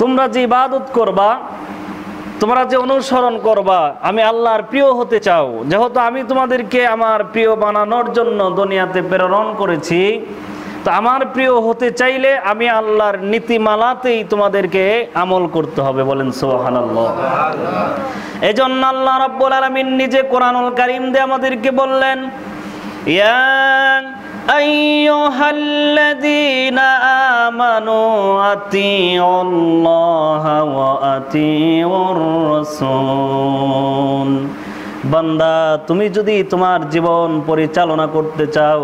তোমরা যে ইবাদত করবা, তোমরা যে অনুসরণ করবা, আমি আল্লাহর প্রিয় হতে চাও, যেহেতু আমি তোমাদেরকে আমার প্রিয় বানানোর জন্য দুনিয়াতে প্রেরণ করেছি, তো আমার প্রিয় হতে চাইলে আমি আল্লাহর নীতিমালাতেই তোমাদেরকে আমল করতে হবে। বলেন সুবহানাল্লাহ। এজন্য আল্লাহ রাব্বুল আলামিন নিজে কোরআনুল কারীম দিয়ে আমাদেরকে বললেন, ইয়া আইয়ুহাল্লাযীনা আমানু আতিউল্লাহা ওয়া আতিউর রাসূল। বান্দা, তুমি যদি তোমার জীবন পরিচালনা করতে চাও,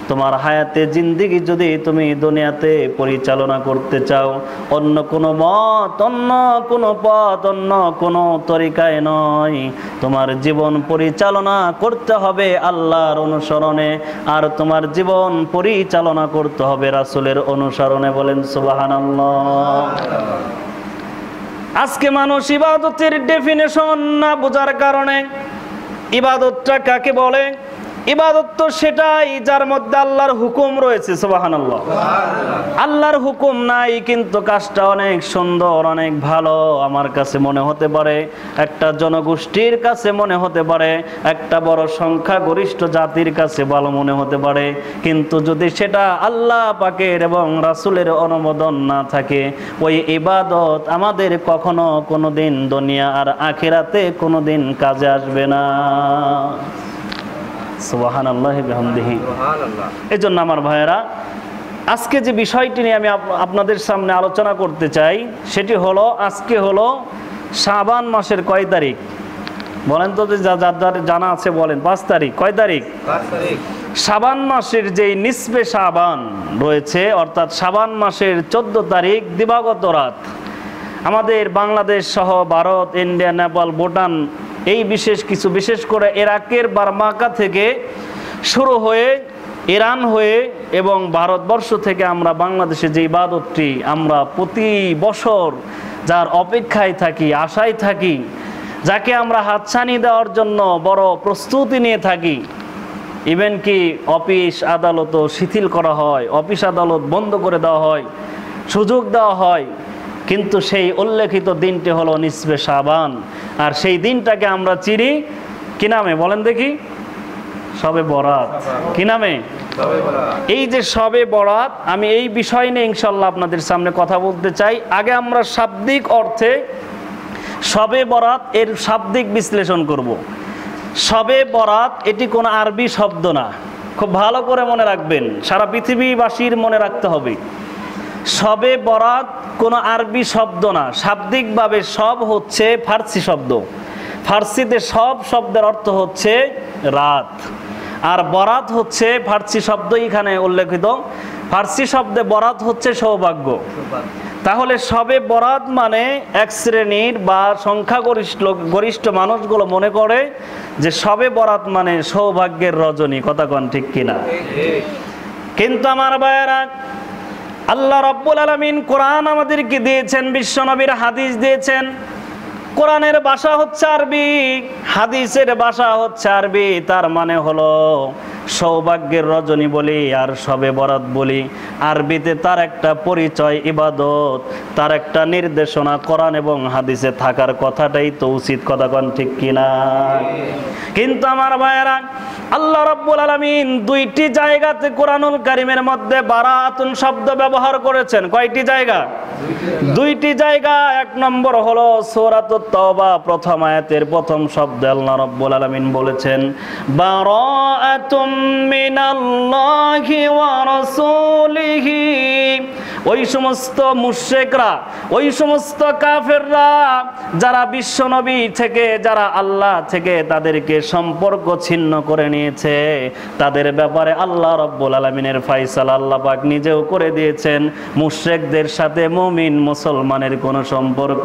তোমার হায়াতে জিন্দেগি যদি তুমি দুনিয়াতে পরিচালনা করতে চাও, অন্য কোনো মত, অন্য কোনো পথ, অন্য কোনো তরিকায় নয়, তোমার জীবন পরিচালনা করতে হবে আল্লাহর অনুসরণে, আর তোমার জীবন পরিচালনা করতে হবে রাসূলের অনুসরণে। বলেন সুবহানাল্লাহ। আজকে মানুষ ইবাদতের ডেফিনেশন না বোঝার কারণে, ইবাদতটা কাকে বলে, ইবাদত তো সেটাই যার মধ্যে আল্লাহর হুকুম রয়েছে। সুবহানাল্লাহ। আল্লাহর হুকুম নাই কিন্তু কাজটা অনেক সুন্দর, অনেক ভালো আমার কাছে মনে হতে পারে, একটা জনগোষ্ঠীর কাছে মনে হতে পারে, একটা বড় সংখ্যাগরিষ্ঠ জাতির কাছে ভালো মনে হতে পারে, কিন্তু যদি সেটা আল্লাহ পাকের এবং রাসূলের অনুমোদন না থাকে, ওই ইবাদত আমাদের কখনো কোনোদিন দুনিয়া আর আখিরাতে কোনোদিন কাজে আসবে না। সুবহানাল্লাহি বিহামদিহি। এজন্য আমার ভাইয়েরা, আজকে যে বিষয়টি নিয়ে আমি আপনাদের সামনে আলোচনা করতে চাই, সেটি হলো, আজকে হলো শাবান মাসের কয় তারিখ বলেন তো? যার জানা আছে বলেন। 5 তারিখ। কয় তারিখ? 5 তারিখ। শাবান মাসের যেই নিসফে শাবান রয়েছে, অর্থাৎ শাবান মাসের 14 তারিখ দিবাগত রাত, আমাদের বাংলাদেশ সহ ভারত, ইন্ডিয়া, নেপাল, ভুটান, এই বিশেষ করে ইরাকের বারমাকা থেকে শুরু হয়ে ইরান হয়ে এবং ভারতবর্ষ থেকে আমরা বাংলাদেশে যে ইবাদতটি আমরা প্রতি বছর যার অপেক্ষায় থাকি, আশায় থাকি, যাকে আমরা হাতছানি দেওয়ার জন্য বড় প্রস্তুতি নিয়ে থাকি, ইভেন কি অফিস আদালতও শিথিল করা হয়, অফিস আদালত বন্ধ করে দেওয়া হয়, সুযোগ দেওয়া হয়, কিন্তু সেই উল্লেখিত দিনটি হলো নিসফে শাবান। আর সেই দিনটাকে আমরা চিনি কি নামে বলেন দেখি? শবে বরাত। কি নামে? এই যে শবে বরাত, আমি এই বিষয় নিয়ে ইনশাআল্লাহ আপনাদের সামনে কথা বলতে চাই। আগে আমরা শাব্দিক অর্থে শবে বরাত এর শাব্দিক বিশ্লেষণ করব। শবে বরাত এটি কোনো আরবি শব্দ না, খুব ভালো করে মনে রাখবেন, সারা পৃথিবীবাসীর মনে রাখতে হবে। শবে বরাত কোনো আরবি শব্দ না, শাব্দিকভাবে সব হচ্ছে ফার্সি শব্দ। ফার্সিতে সব শব্দের অর্থ হচ্ছে রাত, আর বরাত হচ্ছে ফার্সি শব্দ এখানে উল্লেখিত। ফার্সি শব্দে বরাত হচ্ছে সৌভাগ্য। তাহলে শবে বরাত মানে এক শ্রেণীর বা সংখ্যাগরিষ্ঠ মানুষগুলো মনে করে যে শবে বরাত মানে সৌভাগ্যের রজনী। কথা কন ঠিক কিনা? কিন্তু আমার ভাইয়েরা, আল্লাহ রাব্বুল আলামিন কোরআন আমাদেরকে দিয়েছেন, বিশ্বনবীর হাদিস দিয়েছেন। কোরআনের ভাষা হচ্ছে আরবি, হাদিসের ভাষা হচ্ছে আরবি। তার মানে হলো সৌভাগ্যের রজনী বলি আর শবে বরাত বলি, আরবিতে তার একটা পরিচয় ইবাদত, তার একটা নির্দেশনা কোরআন এবং হাদিসে থাকার কথাটাই তো উচিত। কথা কোন ঠিক কিনা? কিন্তু আমার ভাইয়েরা, আল্লাহ রাব্বুল আলামিন দুইটি জায়গাতে কোরআনুল কারীমের মধ্যে বারাতুন শব্দ ব্যবহার করেছেন। কয়টি জায়গা? দুইটি জায়গা। এক নম্বর হলো সূরাতুত তাওবা প্রথম আয়াতের প্রথম শব্দে আল্লাহ রাব্বুল আলামিন বলেছেন বারাআতুম মিনাল্লাহি ওয়া রাসূলিহি। ওই সমস্ত মুশরিকরা, ওই সমস্ত কাফেররা যারা বিশ্বনবী থেকে, যারা আল্লাহ থেকে তাদেরকে সম্পর্ক ছিন্ন করে নিয়েছে, তাদের ব্যাপারে আল্লাহ রাব্বুল আলামিনের ফয়সালা আল্লাহ পাক নিজেও করে দিয়েছেন। মুশরিকদের সাথে মুমিন মুসলমানের কোনো সম্পর্ক,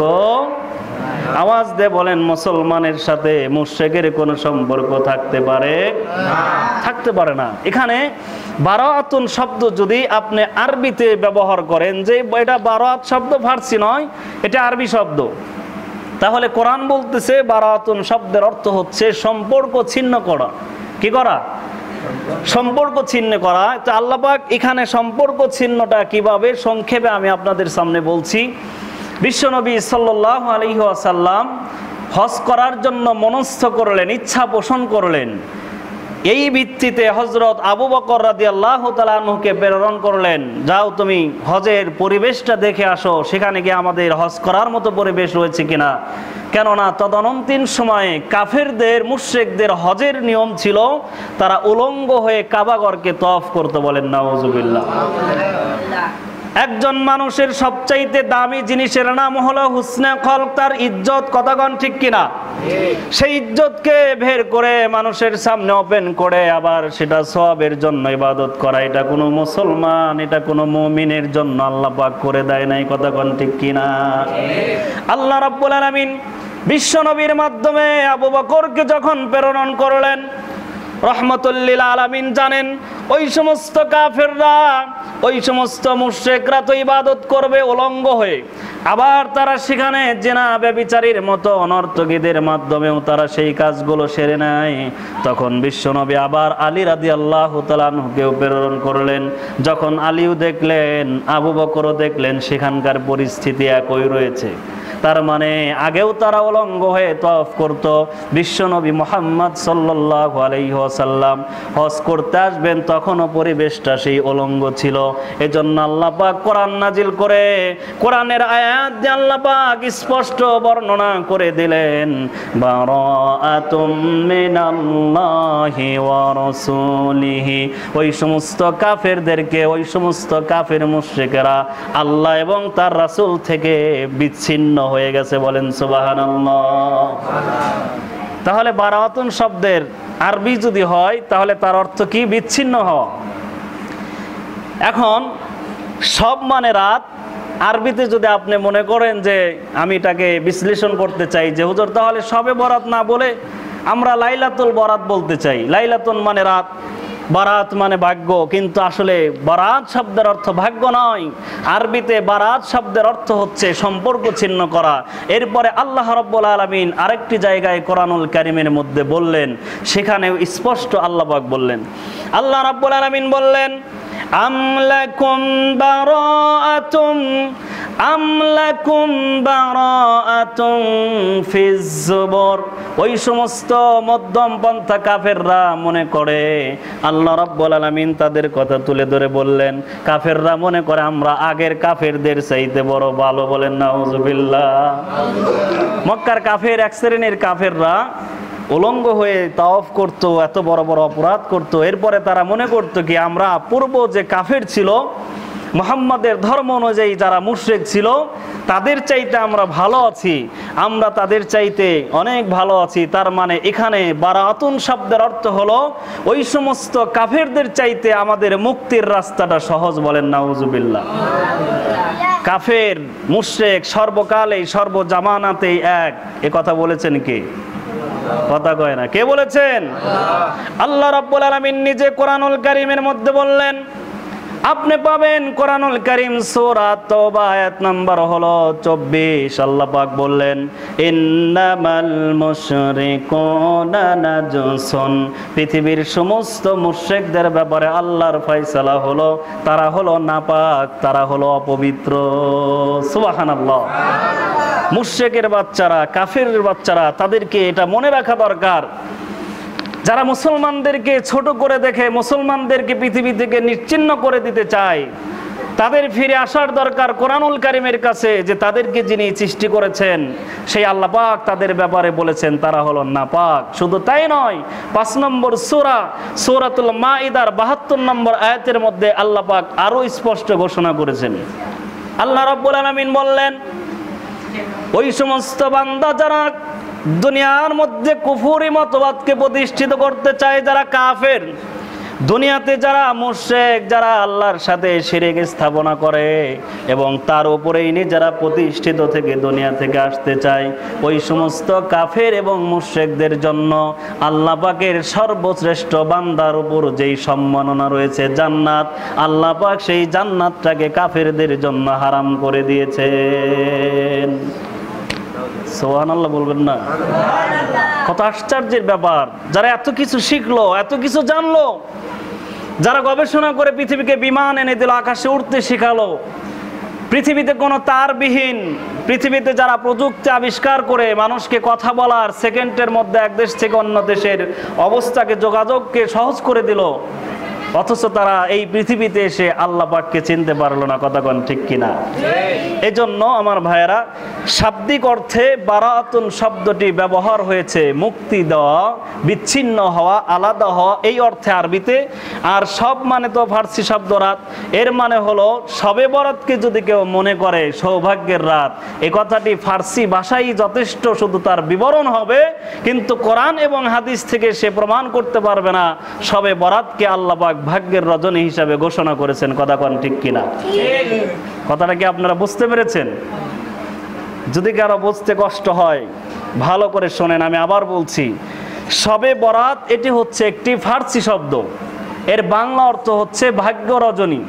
আওয়াজ দিয়ে বলেন, মুসলমানের সাথে মুশরিকের কোনো সম্পর্ক থাকতে পারে না? থাকতে পারে না। এখানে বারাআতুন শব্দ যদি আপনি আরবিতে ব্যবহার করেন, যে এটা বারাআত শব্দ ফার্সি নয়, এটা আরবি শব্দ, তাহলে কোরআন বলতেছে বারাআতুন শব্দের অর্থ হচ্ছে সম্পর্ক ছিন্ন করা। কি করা? সম্পর্ক ছিন্ন করা। তো আল্লাহ পাক এখানে সম্পর্ক ছিন্নটা কিভাবে, সংক্ষেপে আমি আপনাদের সামনে বলছি। বিশ্বনবী সাল্লাল্লাহু আলাইহি ওয়াসাল্লাম হজ করার জন্য মনস্থ করলেন, ইচ্ছা পোষণ করলেন। এই ভিত্তিতে হযরত আবু বকর রাদিয়াল্লাহু তাআলা আনহুকে প্রেরণ করলেন, যাও তুমি হজের পরিবেশটা দেখে আসো, সেখানে গিয়ে আমাদের হজ করার মতো পরিবেশ রয়েছে কিনা। কেননা তদানীন্তন সময়ে কাফেরদের, মুশরিকদের হজের নিয়ম ছিল তারা উলঙ্গ হয়ে কাবাঘরকে তওয়াফ করতে। বলেন নাউজুবিল্লাহ। একজন মানুষের সবচাইতে দামি জিনিসের নাম হলো হুসনে খলক, তার ইজ্জত। কথাগণ ঠিক কিনা? সেই ইজ্জতকে বের করে মানুষের সামনে ওপেন করে আবার সেটা সওয়াবের জন্য ইবাদত করা, এটা কোনো মুসলমান, এটা কোনো মুমিনের জন্য আল্লাহ পাক করে দেয় নাই। কথাগণ ঠিক কিনা? আল্লাহ রাব্বুল আলামিন বিশ্বনবীর মাধ্যমে আবু বকরকে যখন প্রেরণ করলেন, রহমতুল লিল আলামিন জানেন ওই সমস্ত কাফেররা, ওই সমস্ত মুশরিকরা তো ইবাদত করবে উলঙ্গ হয়ে, আবার তারা সেখানে জিনা ব্যভিচারীর মতো অনর্থকীদের মাধ্যমেও তারা সেই কাজগুলো সেরে নেয়। তখন বিশ্বনবী আবার আলী রাদিয়াল্লাহু তাআলা আনহুকেও প্রেরণ করলেন। যখন আলীও দেখলেন, আবু বকরও দেখলেন সেখানকার পরিস্থিতি একই রয়েছে, তার মানে আগেও তারা উলঙ্গ হয়ে তওয়াফ করত। বিশ্বনবী মুহাম্মদ সাল্লাল্লাহু আলাইহি ওয়াসাল্লাম হজ করতে আসবেন, তখনও পরিবেশটা সেই উলঙ্গ ছিল। এজন্য আল্লাহ পাক কোরআন নাজিল করে, কোরআনের আয়াত দিয়ে আল্লাহ পাক স্পষ্ট বর্ণনা করে দিলেন, বারাআতুম মিনাল্লাহি ওয়া রাসূলিহি। ওই সমস্ত কাফেরদেরকে, ওই সমস্ত কাফের মুশরিকেরা আল্লাহ এবং তার রাসূল থেকে বিচ্ছিন্ন হয়ে গেছে। বলেন সুবহানাল্লাহ। তাহলে বারাআতুন শব্দের আরবি যদি হয় তাহলে তার অর্থ কি? বিচ্ছিন্ন হওয়া। এখন সব মানে রাত, আরবিতে যদি আপনি মনে করেন যে আমি এটাকে বিশ্লেষণ করতে চাই যে হুজুর তাহলে সবে বরাত না বলে আমরা লাইলাতুল বরাত বলতে চাই। লাইলাতুন মানে রাত, বারাত মানে ভাগ্য, কিন্তু আসলে বারাত শব্দের অর্থ ভাগ্য নয়। আরবিতে বারাত শব্দের অর্থ হচ্ছে সম্পর্ক ছিন্ন করা। এরপরে আল্লাহ রাব্বুল আলামিন আরেকটি জায়গায় কোরআনুল কারীমের মধ্যে বললেন, সেখানেও স্পষ্ট আল্লাহ পাক বললেন, আল্লাহ রাব্বুল আলামিন বললেন, আমলাকুম বারাআতুম, আমলাকুম বারাআতুম ফিজ জুবর। ওই সমস্ত মধ্যম পন্থা কাফেররা মনে করে, আল্লাহ রাব্বুল আলামিন তাদের কথা তুলে ধরে বললেন, কাফেররা মনে করে আমরা আগের কাফেরদের চাইতে বড় ভালো। বলেন নাউজুবিল্লাহ। মক্কার কাফের, এক শ্রেণীর কাফেররা উলঙ্গ হয়ে তাওয়াফ করত, এত বড় বড় অপরাধ করত। এরপরে তারা মনে করত কি আমরা পূর্ব যে কাফের ছিল, মুহাম্মাদের ধর্ম অনুযায়ী যারা মুশরিক ছিল, তাদের চাইতে আমরা ভালো আছি, আমরা তাদের চাইতে অনেক ভালো আছি। তার মানে এখানে বারাআতুন শব্দের অর্থ হলো ওই সমস্ত কাফেরদের চাইতে আমাদের মুক্তির রাস্তাটা সহজ। বলেন নাউজুবিল্লাহ। কাফের মুশরিক সর্বকালেই সর্বজামানাতেই এক, এ কথা বলেছেন কে? কথা কয় না। কে বলেছেন? আল্লাহ রাব্বুল আলামিন নিজে কোরআনুল কারীমের মধ্যে বললেন, আপনি পাবেন কোরআনুল কারীম সূরা তাওবা আয়াত নাম্বার হলো 24। আল্লাহ পাক বললেন, ইন্নামাল মুশরিকুনা নাজসুন। পৃথিবীর সমস্ত মুশরিকদের ব্যাপারে আল্লাহর ফয়সালা হলো তারা হলো নাপাক, তারা হলো অপবিত্র। সুবহানাল্লাহ। মুশরিকের বাচ্চারা, কাফেরের বাচ্চারা, তাদেরকে এটা মনে রাখা দরকার, যারা মুসলমানদেরকে ছোট করে দেখে, মুসলমানদেরকে পৃথিবী থেকে নিশ্চিহ্ন করে দিতে চায়, তাদের ফিরে আসার দরকার কোরআনুল কারীমের কাছে, যে তাদেরকে যিনি সৃষ্টি করেছেন সেই আল্লাহ পাক তাদের ব্যাপারে বলেছেন তারা হলো নাপাক। শুধু তাই নয়, 5 নম্বর সূরা, সূরাতুল মাইদার 72 নম্বর আয়াতের মধ্যে আল্লাহ পাক আরো স্পষ্ট ঘোষণা করেছেন। আল্লাহ রাব্বুল আলামিন বললেন, ওই সমস্ত বান্দা যারা দুনিয়ার মধ্যে কুফরি মতবাদকে প্রতিষ্ঠিত করতে চায়, যারা কাফের, দুনিয়াতে যারা মুশরিক, যারা আল্লাহর সাথে শিরক স্থাপনা করে এবং তার উপরেই নিজেরা প্রতিষ্ঠিত থেকে দুনিয়া থেকে আসতে চায়, ওই সমস্ত কাফের এবং মুশরিকদের জন্য আল্লাহ পাকের সর্বশ্রেষ্ঠ বান্দার উপর যেই সম্মাননা রয়েছে জান্নাত, আল্লাহ পাক সেই জান্নাতটাকে কাফেরদের জন্য হারাম করে দিয়েছেন। সুবহানাল্লাহ বলবেন না? কত আশ্চর্যের ব্যাপার! যারা এত কিছু শিখলো, এত কিছু জানলো, যারা গবেষণা করে পৃথিবীকে বিমান এনে দিল, আকাশে উঠতে শেখালো, পৃথিবীতে কোনো তারবিহীন, পৃথিবীতে যারা প্রযুক্তি আবিষ্কার করে মানুষকে কথা বলার সেকেন্ডের মধ্যে এক দেশ থেকে অন্য দেশের অবস্থাকে, যোগাযোগকে সহজ করে দিল, অথচ তারা এই পৃথিবীতে এসে আল্লাহ পাককে চিনতে পারলো না। কথা কোন ঠিক কিনা? এজন্য আমার ভাইয়েরা, শাব্দিক অর্থে বারাতুন শব্দটি ব্যবহার হয়েছে মুক্তি দেওয়া, বিচ্ছিন্ন হওয়া, আলাদা হওয়া, এই অর্থে আরবিতে। আর সব মানে তো ফার্সি শব্দ রাত, এর মানে হলো শবে বরাতকে যদি কেউ মনে করে সৌভাগ্যের রাত, এই কথাটি ফার্সি ভাষাই যথেষ্ট, শুধু তার বিবরণ হবে, কিন্তু কোরআন এবং হাদিস থেকে সে প্রমাণ করতে পারবে না শবে বরাতকে আল্লাহ পাক ভাগ্যের রজনী হিসাবে ঘোষণা করেছেন। কথা কোন ঠিক কিনা? কথাটা কি আপনারা বুঝতে পেরেছেন? যদি কারো বুঝতে কষ্ট হয় ভালো করে শোনেন, আমি আবার বলছি, শবে বরাত এটি হচ্ছে একটি ফার্সি শব্দ, এর বাংলা অর্থ হচ্ছে ভাগ্য রজনী।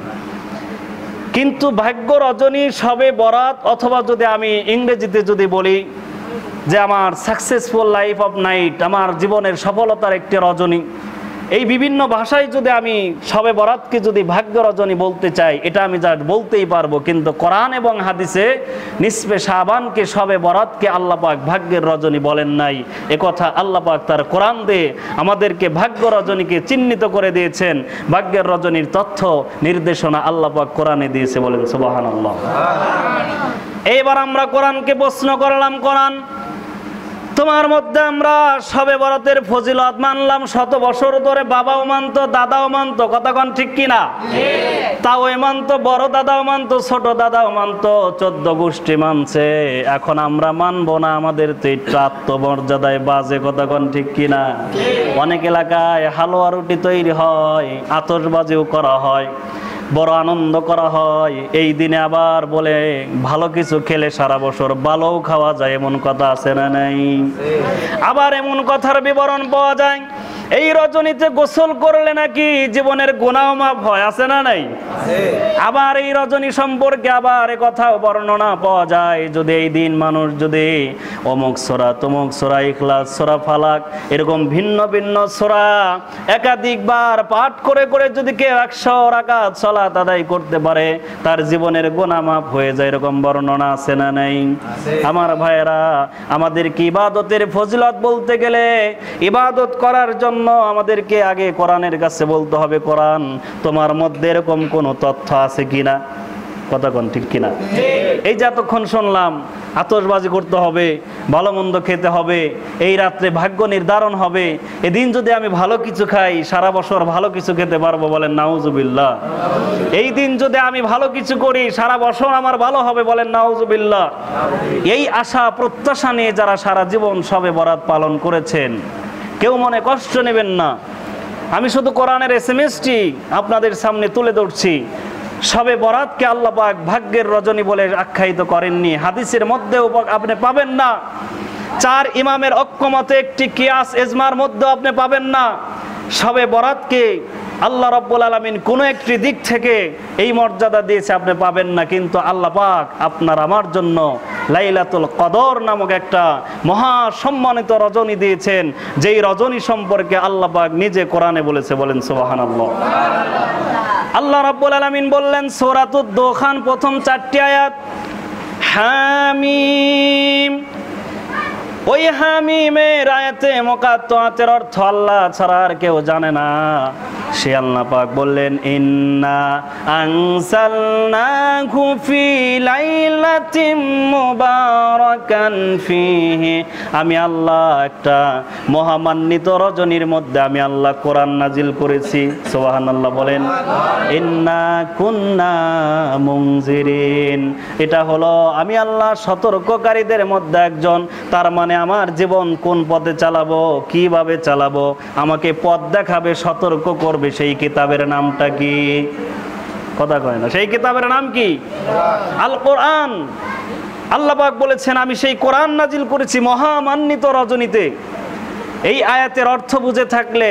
কিন্তু ভাগ্য রজনী, শবে বরাত, অথবা যদি আমি ইংরেজিতে যদি বলি যে আমার সাকসেসফুল লাইফ অফ নাইট, আমার জীবনের সফলতার একটি রজনী, এই বিভিন্ন ভাষায় যদি আমি শবে বরাতকে যদি ভাগ্য রজনী বলতে চাই, এটা আমি যা বলতেই পারবো। কিন্তু কোরআন এবং হাদিসে নিসফে শাবানকে, শবে বরাতকে আল্লাহ পাক ভাগ্যের রজনী বলেন নাই। একথা আল্লাহ পাক তার কোরআন দিয়ে আমাদেরকে ভাগ্য রজনীকে চিহ্নিত করে দিয়েছেন। ভাগ্যের রজনীর তথ্য নির্দেশনা আল্লাহ পাক কোরআনে দিয়েছে, বলেন সুবহানাল্লাহ। এইবার আমরা কোরআনকে প্রশ্ন করলাম, কোরআন তোমার মধ্যে আমরা শবে বরাতের ফজিলত মানলাম, শত বছর ধরে বাবাও মানতো, দাদাও মানতো, কথা কোন ঠিক কিনা? তাও মানতো, বড় দাদাও মানতো, ছোট দাদাও মানতো, 14 গোষ্ঠী মানছে, এখন আমরা মানবো না, আমাদের তো একটু আত্মমর্যাদায় বাজে। কথা কোন ঠিক কিনা? অনেক এলাকায় হালুয়া রুটি তৈরি হয়, আতশবাজিও করা হয়, বড় আনন্দ করা হয়। এই দিনে আবার বলে ভালো কিছু খেলে সারা বছর ভালোও খাওয়া যায়, এমন কথা আছে না নাই? আবার এমন কথার বিবরণ পাওয়া যায়, এই রজনীতে গোসল করলে নাকি জীবনের গুনাহ মাফ হয়, আছে না নাই? আবার এই রজনী সম্পর্কে আবার এ কথাও বর্ণনা পাওয়া যায়, যদি এই দিন মানুষ যদি অমুক সূরা, তমুক সূরা, ইখলাস, সূরা ফালাক, এরকম ভিন্ন ভিন্ন সূরা একাধিকবার পাঠ করে করে যদি কেউ 100 রাকাত সালাত আদায় করতে পারে, তার জীবনের গুনাহ মাফ হয়ে যায়, এরকম বর্ণনা আছে না নাই? আমার ভাইয়েরা, আমাদেরকে ইবাদতের ফজিলত বলতে গেলে, ইবাদত করার জন্য আমাদেরকে আগে কোরআনের কাছে বলতে হবে, কোরআন তোমার মধ্যে এরকম কোন তথ্য আছে কিনা? কথা কোন ঠিক কিনা? এই যে এতক্ষণ শুনলাম, আতশবাজি করতে হবে, ভালো মন্দ খেতে হবে, এই রাত্রে ভাগ্য নির্ধারণ হবে, এদিন যদি আমি ভালো কিছু খাই সারা বছর ভালো কিছু খেতে পারবো, বলেন নাউজুবিল্লাহ। এই দিন যদি আমি ভালো কিছু করি সারা বছর আমার ভালো হবে, বলেন নাউজুবিল্লাহ। এই আশা প্রত্যাশা নিয়ে যারা সারা জীবন শবে বরাত পালন করেছেন, কেউ মনে কষ্ট নেবেন না, আমি শুধু কোরআনের এসএমএসটি আপনাদের সামনে তুলে ধরছি। শবে বরাতকে আল্লাহ পাক ভাগ্যের রজনী বলে আখ্যায়িত করেননি, হাদিসের মধ্যেও আপনি পাবেন না, 4 ইমামের ঐক্যমতে একটি কিয়াস ইজমার মধ্যে আপনি পাবেন না শবে বরাতকে আল্লাহ রাব্বুল আলামিন কোন একটি দিক থেকে এই মর্যাদা দিয়েছে, আপনি পাবেন না। কিন্তু আল্লাহ পাক আপনার আমার জন্য লাইলাতুল কদর নামক একটা মহা সম্মানিত রজনী দিয়েছেন, যেই রজনী সম্পর্কে আল্লাহ পাক নিজে কোরআনে বলেছে, বলেন সুবহানাল্লাহ। আল্লাহ রাব্বুল আলামিন বললেন সূরাতুদ দুখান প্রথম 4টি আয়াত, হামিম, ওই হামিমের আয়াতে মুকাত্তাতের অর্থ আল্লাহ ছাড়া আর কেউ জানে না। সে আল্লাহ পাক বললেন ইন্না আনসালনাহু ফি লাইলাতিন মুবারাকান ফিহি, আমি আল্লাহ একটা মহামান্বিত রজনীর মধ্যে আমি আল্লাহ কোরআন নাজিল করেছি। সুবহানাল্লাহ বলেন। ইন্না কুন্না মুনজিরিন, এটা হলো আমি আল্লাহ সতর্ককারীদের মধ্যে একজন। তার মানে আমার জীবন কোন পথে চালাবো, কিভাবে চালাবো, আমাকে পথ দেখাবে, সতর্ক করবে, সেই কিতাবের নামটা কি? কথা কয় না। সেই কিতাবের নাম কি? আল কোরআন। আল্লাহ পাক বলেছেন আমি সেই কোরআন নাজিল করেছি মহামান্বিত রজনীতে। এই আয়াতের অর্থ বুঝে থাকলে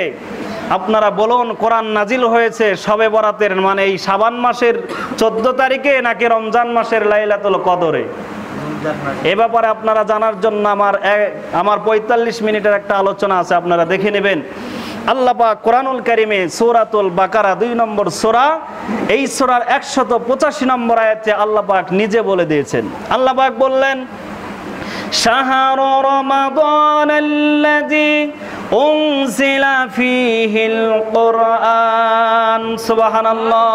আপনারা বলুন, কোরআন নাজিল হয়েছে শবে বরাতের মানে এই শাবান মাসের 14 তারিখে নাকি রমজান মাসের লাইলাতুল কদরে? এ ব্যাপারে আপনারা জানার জন্য আমার 45 মিনিটের একটা আলোচনা আছে, আপনারা দেখে নেবেন। আল্লাহ পাক কোরআনুল কারীমে সূরাতুল বাকারা 2 নম্বর সূরা, এই সূরার 185 নম্বর আয়াতে আল্লাহ পাক নিজে বলে দিয়েছেন। আল্লাহ পাক বললেন, শাহরু রমাদানাল্লাযী উনজিলা ফীহিল কুরআন। সুবহানাল্লাহ।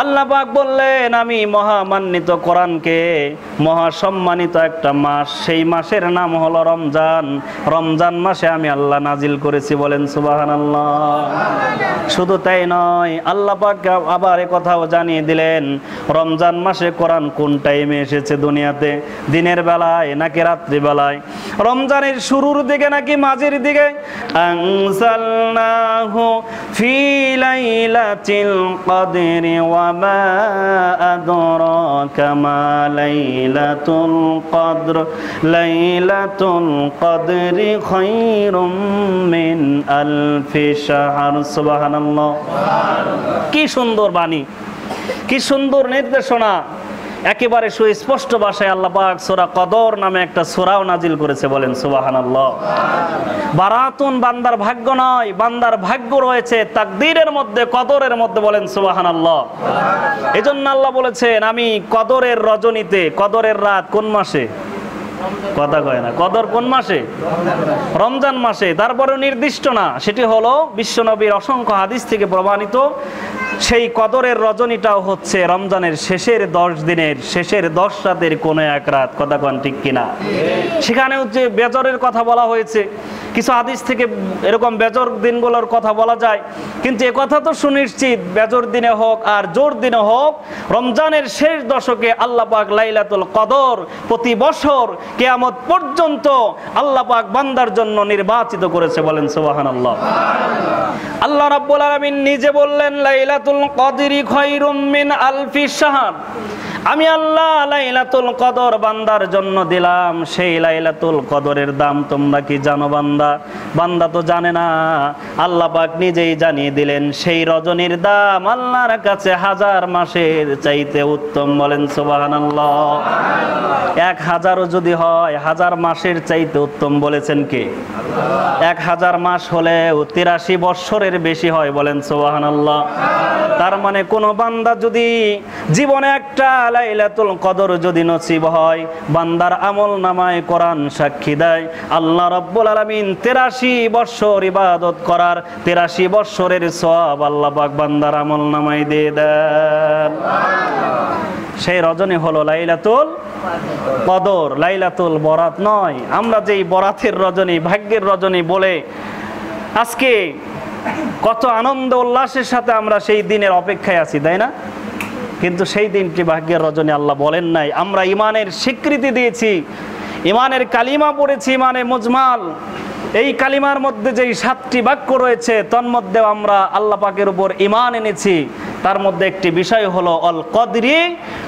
আল্লাহ পাক বললেন, আমি মহামান্বিত কোরআনকে মহাসম্মানিত একটা মাস, সেই মাসের নাম হলো রমজান। রমজান মাসে আমি আল্লাহ নাজিল করেছি, বলেন সুবহানাল্লাহ। শুধু তাই নয়, আল্লাহ পাক আবার এ কথাও জানিয়ে দিলেন, রমজান মাসে কোরআন কোন টাইমে এসেছে দুনিয়াতে, দিনের বেলায় নাকি রাত্রি বেলায়, রমজানের শুরুর দিকে নাকি মাঝের দিকে। আনজালনাহু ফি লাইলাতিল কদরি ওয়া মা আদরাকা মা লাইলাতুল কদর লাইলাতুল কদরি খায়রুম মিন আলফি শাহর। সুবহানাল্লাহ। কি সুন্দর বাণী, কি সুন্দর নির্দেশনা। একেবারে সুস্পষ্ট ভাষায় আল্লাহ পাক সূরা কদর নামে একটা সূরাও নাজিল করেছে, বলেন সুবহানাল্লাহ। বারাতুন বান্দার ভাগ্য নয়, বান্দার ভাগ্য রয়েছে তাকদীরের মধ্যে, কদরের মধ্যে, বলেন সুবহানাল্লাহ। এজন্য আল্লাহ বলেছেন, আমি কদরের রজনীতে, কদরের রাত কোন মাসে? কথা কয় না। কদর কোন মাসে? রমজান মাসে। তারপরে নির্দিষ্ট না, সেটি হলো বিশ্বনবীর অসংখ্য হাদিস থেকে প্রমাণিত। সেই কদরের রজনীটাও হচ্ছে রমজানের শেষের 10 দিনের শেষের 10 রাতের কোনো এক রাত। কথা কন ঠিক কিনা? সেখানেও যে বেজরের কথা বলা হয়েছে, কিছু হাদিস থেকে এরকম বেজর দিনগুলোর কথা বলা যায়, কিন্তু এ কথা তো সুনিশ্চিত, বেজর দিনে হোক আর জোর দিনে হোক, রমজানের শেষ দশকে আল্লাহ পাক লাইলাতুল কদর প্রতি বছর কিয়ামত পর্যন্ত আল্লাহ পাক বান্দার জন্য নির্বাচিত করেছে, বলেন সুবহানাল্লাহ। আল্লাহ রাব্বুল আলামিন নিজে বললেন, লাইলাতুল কদরি খায়রুম মিন আলফি শাহর। আমি আল্লাহ লাইলাতুল কদর বান্দার জন্য দিলাম। সেই লাইলাতুল কদরের দাম তোমরা কি জানো বান্দা? বান্দা তো জানে না। আল্লাহ পাক নিজেই জানিয়ে দিলেন, সেই রজনীর দাম আল্লাহর কাছে 1000 মাসের চাইতে উত্তম, বলেন সুবহানাল্লাহ। 1000ও যদি হয়, 1000 মাসের চাইতে উত্তম বলেছেন কে? 1000 মাস হলেও 83 বৎসরের বেশি হয়, বলেন সুবহানাল্লাহ। তার মানে কোন বান্দা যদি জীবনে একটা লাইলাতুল কদর যদি নসিব হয়, বান্দার আমল নামায় কোরআন সাক্ষী দেয়, আল্লাহ রাব্বুল আলামিন 83 বৎসর ইবাদত করার 83 বৎসরের সওয়াব আল্লাহ পাক বান্দার আমল নামায় দিয়ে দেন। সেই রজনী হলো লাইলাতুল কদর, লাইলাতুল বরাত নয়। আমরা যেই বরাতের রজনী, ভাগ্যের রজনী বলে আজকে কত আনন্দ উল্লাসের সাথে আমরা সেই দিনের অপেক্ষায় আছি, তাই না? কিন্তু সেই দিনটি ভাগ্যের রজনী আল্লাহ বলেন নাই। আমরা ইমানের স্বীকৃতি দিয়েছি, ইমানের কালিমা পড়েছি, ইমানে মুজমাল। এই কালিমার মধ্যে যেই 7টি বাক্য রয়েছে, তন্মধ্যে আমরা আল্লাহ পাকের উপর ঈমান এনেছি। তার মধ্যে একটি বিষয় হলো অল কদরি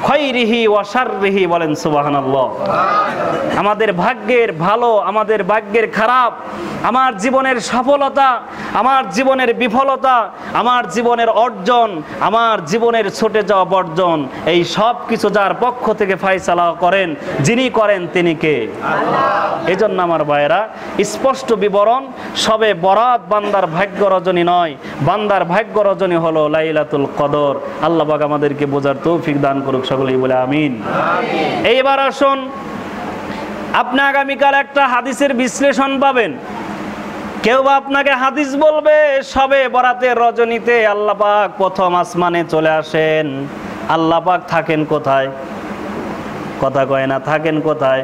খায়রিহি ওয়া শাররিহি, বলেন সুবহানাল্লাহ। আমাদের ভাগ্যের ভালো, আমাদের ভাগ্যের খারাপ, আমার জীবনের সফলতা, আমার জীবনের বিফলতা, আমার জীবনের অর্জন, আমার জীবনের ছুটে যাওয়া বর্জন, এই সব কিছু যার পক্ষ থেকে ফয়সালা করেন, যিনি করেন তিনি কে? আল্লাহ। এজন্য আমার ভাইয়েরা, স্পষ্ট বিবরণ, সবে বরাত বান্দার ভাগ্য রজনী নয়, বান্দার ভাগ্য রজনী হলো লাইলাতুল কদর। আল্লাহ পাক আমাদেরকে বোঝার তৌফিক দান করুক, সকলেই বলে আমিন। এইবার আসুন, আপনি আগামীকাল একটা হাদিসের বিশ্লেষণ পাবেন। কেউ বা আপনাকে হাদিস বলবে সবে বরাতের রজনীতে আল্লাহ পাক প্রথম আসমানে চলে আসেন। আল্লাহ পাক থাকেন কোথায়? কথা কয় না, থাকেন কোথায়?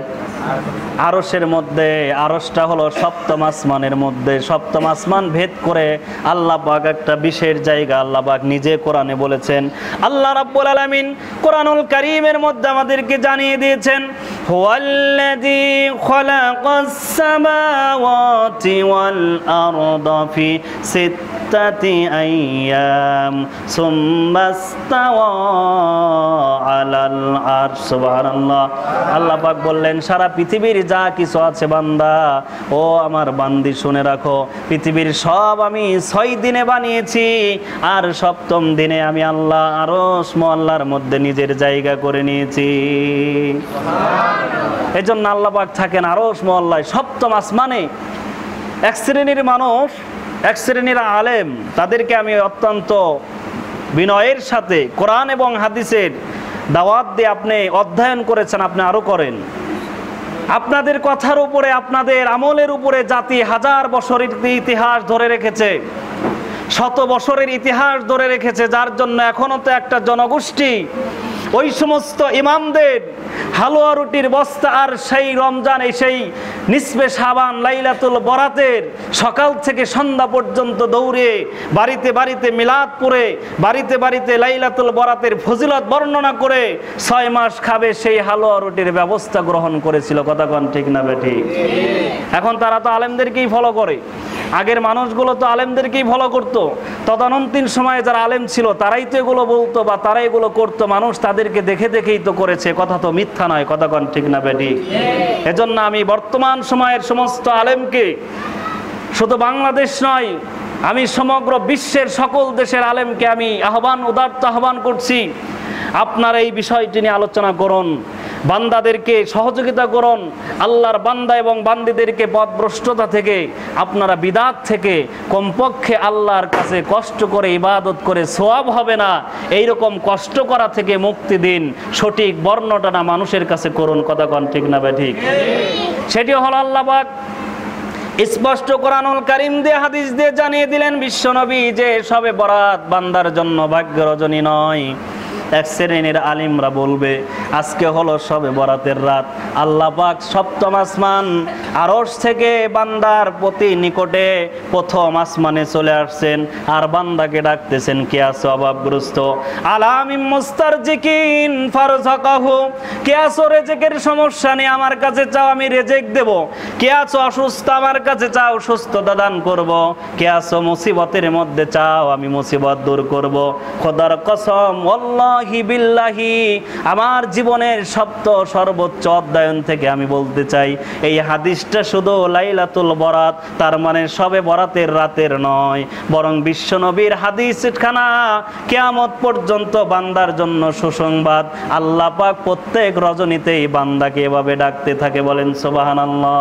আরশের মধ্যে। আরশটা হলো 7ম আসমানের মধ্যে। 7ম আসমান ভেদ করে আল্লাহ পাক একটা বিশেষ জায়গা আল্লাহ পাক নিজে কোরআনে বলেছেন। আল্লাহ রাব্বুল আলামিন কোরআনুল কারীমের মধ্যে আমাদেরকে জানিয়ে দিয়েছেন, হুয়াল্লাযী খালাকাস সামাওয়াতি ওয়াল আরদা ফি সিত্তাতি আইয়াম সুম্মা ইসতাওয়া আলাল আরশ। সুবহানাল্লাহ। আল্লাহ পাক বললেন, সারা পৃথিবীর যা কিছু আছে বান্দা, ও আমার বান্দি শুনে রাখো, পৃথিবীর সব আমি 6 দিনে বানিয়েছি, আর 7ম দিনে আমি আল্লাহ আরশ মহল্লার মধ্যে নিজের জায়গা করে নিয়েছি। এজন্য আল্লাহ পাক থাকেন আরশ মহল্লায় 7ম আসমানে। এক শ্রেণীর মানুষ এক শ্রেণীর আলেম, তাদেরকে আমি অত্যন্ত বিনয়ের সাথে কোরআন এবং হাদিসের দাওয়াত দিয়ে আপনি অধ্যয়ন করেছেন, আপনি আরও করেন। আপনাদের কথার উপরে, আপনাদের আমলের উপরে জাতি হাজার বছরের ইতিহাস ধরে রেখেছে, শত বছরের ইতিহাস ধরে রেখেছে, যার জন্য এখনো তো একটা জনগোষ্ঠী ওই সমস্ত ইমামদের হালুয়া রুটির বস্তা আর সেই রমজানে সেই নিসবে শাবান লাইলাতুল বরাতের সকাল থেকে সন্ধ্যা পর্যন্ত দৌড়ে বাড়িতে বাড়িতে মিলাদ পড়ে বাড়িতে বাড়িতে লাইলাতুল বরাতের ফজিলত বর্ণনা করে 6 মাস খাবে সেই হালুয়া রুটির ব্যবস্থা গ্রহণ করেছিল। কথা কোন ঠিক না বেঠিক? এখন তারা তো আলেমদেরকেই ফলো করে। আগের মানুষগুলো তো আলেমদেরকেই ফলো করতো। তদানীন্তন সময়ে যারা আলেম ছিল তারাই তো এগুলো বলতো বা তারাই এগুলো করতো, মানুষ তাদেরকে দেখে দেখেই তো করেছে। কথা তো মিথ্যা নয়। কথা কোন ঠিক না বেঠিক? এজন্য আমি বর্তমান সময়ের সমস্ত আলেমকে, শুধু বাংলাদেশ নয়, আমি সমগ্র বিশ্বের সকল দেশের আলেমকে আমি উদাত্ত আহ্বান করছি, আপনারা এই বিষয়টি নিয়ে আলোচনা করুন, বান্দাদেরকে সহযোগিতা করুন। আল্লাহর বান্দা এবং বান্দীদেরকে পথভ্রষ্টতা থেকে, আপনারা বিদাত থেকে কমপক্ষে আল্লাহর কাছে কষ্ট করে ইবাদত করে সওয়াব হবে না, এইরকম কষ্ট করা থেকে মুক্তি দিন। সঠিক বর্ণনা মানুষের কাছে করুন। কথা কোন ঠিক না বেঠিক? সেটি হলো আল্লাহ পাক স্পষ্ট কোরআনুল কারীম দিয়ে হাদিস দিয়ে জানিয়ে দিলেন বিশ্বনবী যে শবে বরাত বান্দার জন্য ভাগ্য রজনী নয়। এক শ্রেণীর আলিমরা বলবে আজকে হলো শবে বরাতের রাত, আল্লাহ পাক সপ্তম আসমান আরশ থেকে বান্দার প্রতি নিকটে প্রথম আসমানে চলে আসছেন আর বান্দাকে ডাকতেছেন, কে আছো অভাবগ্রস্ত, আলামিম মুস্তারজিকিন ফারযাকাহু, কে আছো রেজেকের সমস্যা নিয়ে আমার কাছে চাও, আমি রেজেক দেব, কে আছো অসুস্থ আমার কাছে চাও, সুস্থতা দান করব, কে আছো মুসিবতের মধ্যে চাও, আমি মুসিবত দূর করব। খোদার কসম ওয়াল্লাহি বিল্লাহি, আমার জীবনের সর্বোচ্চ অধ্যয়ন থেকে আমি বলতে চাই, এই হাদিসটা শুধু লাইলাতুল বরাত তার মানে শবে বরাতের রাতের নয়, বরং বিশ্বনবীর হাদিস খানা কিয়ামত পর্যন্ত বান্দার জন্য সুসংবাদ। আল্লাহ পাক প্রত্যেক রজনীতেই বান্দাকে এভাবে ডাকতে থাকে। বলেন সুবহানাল্লাহ।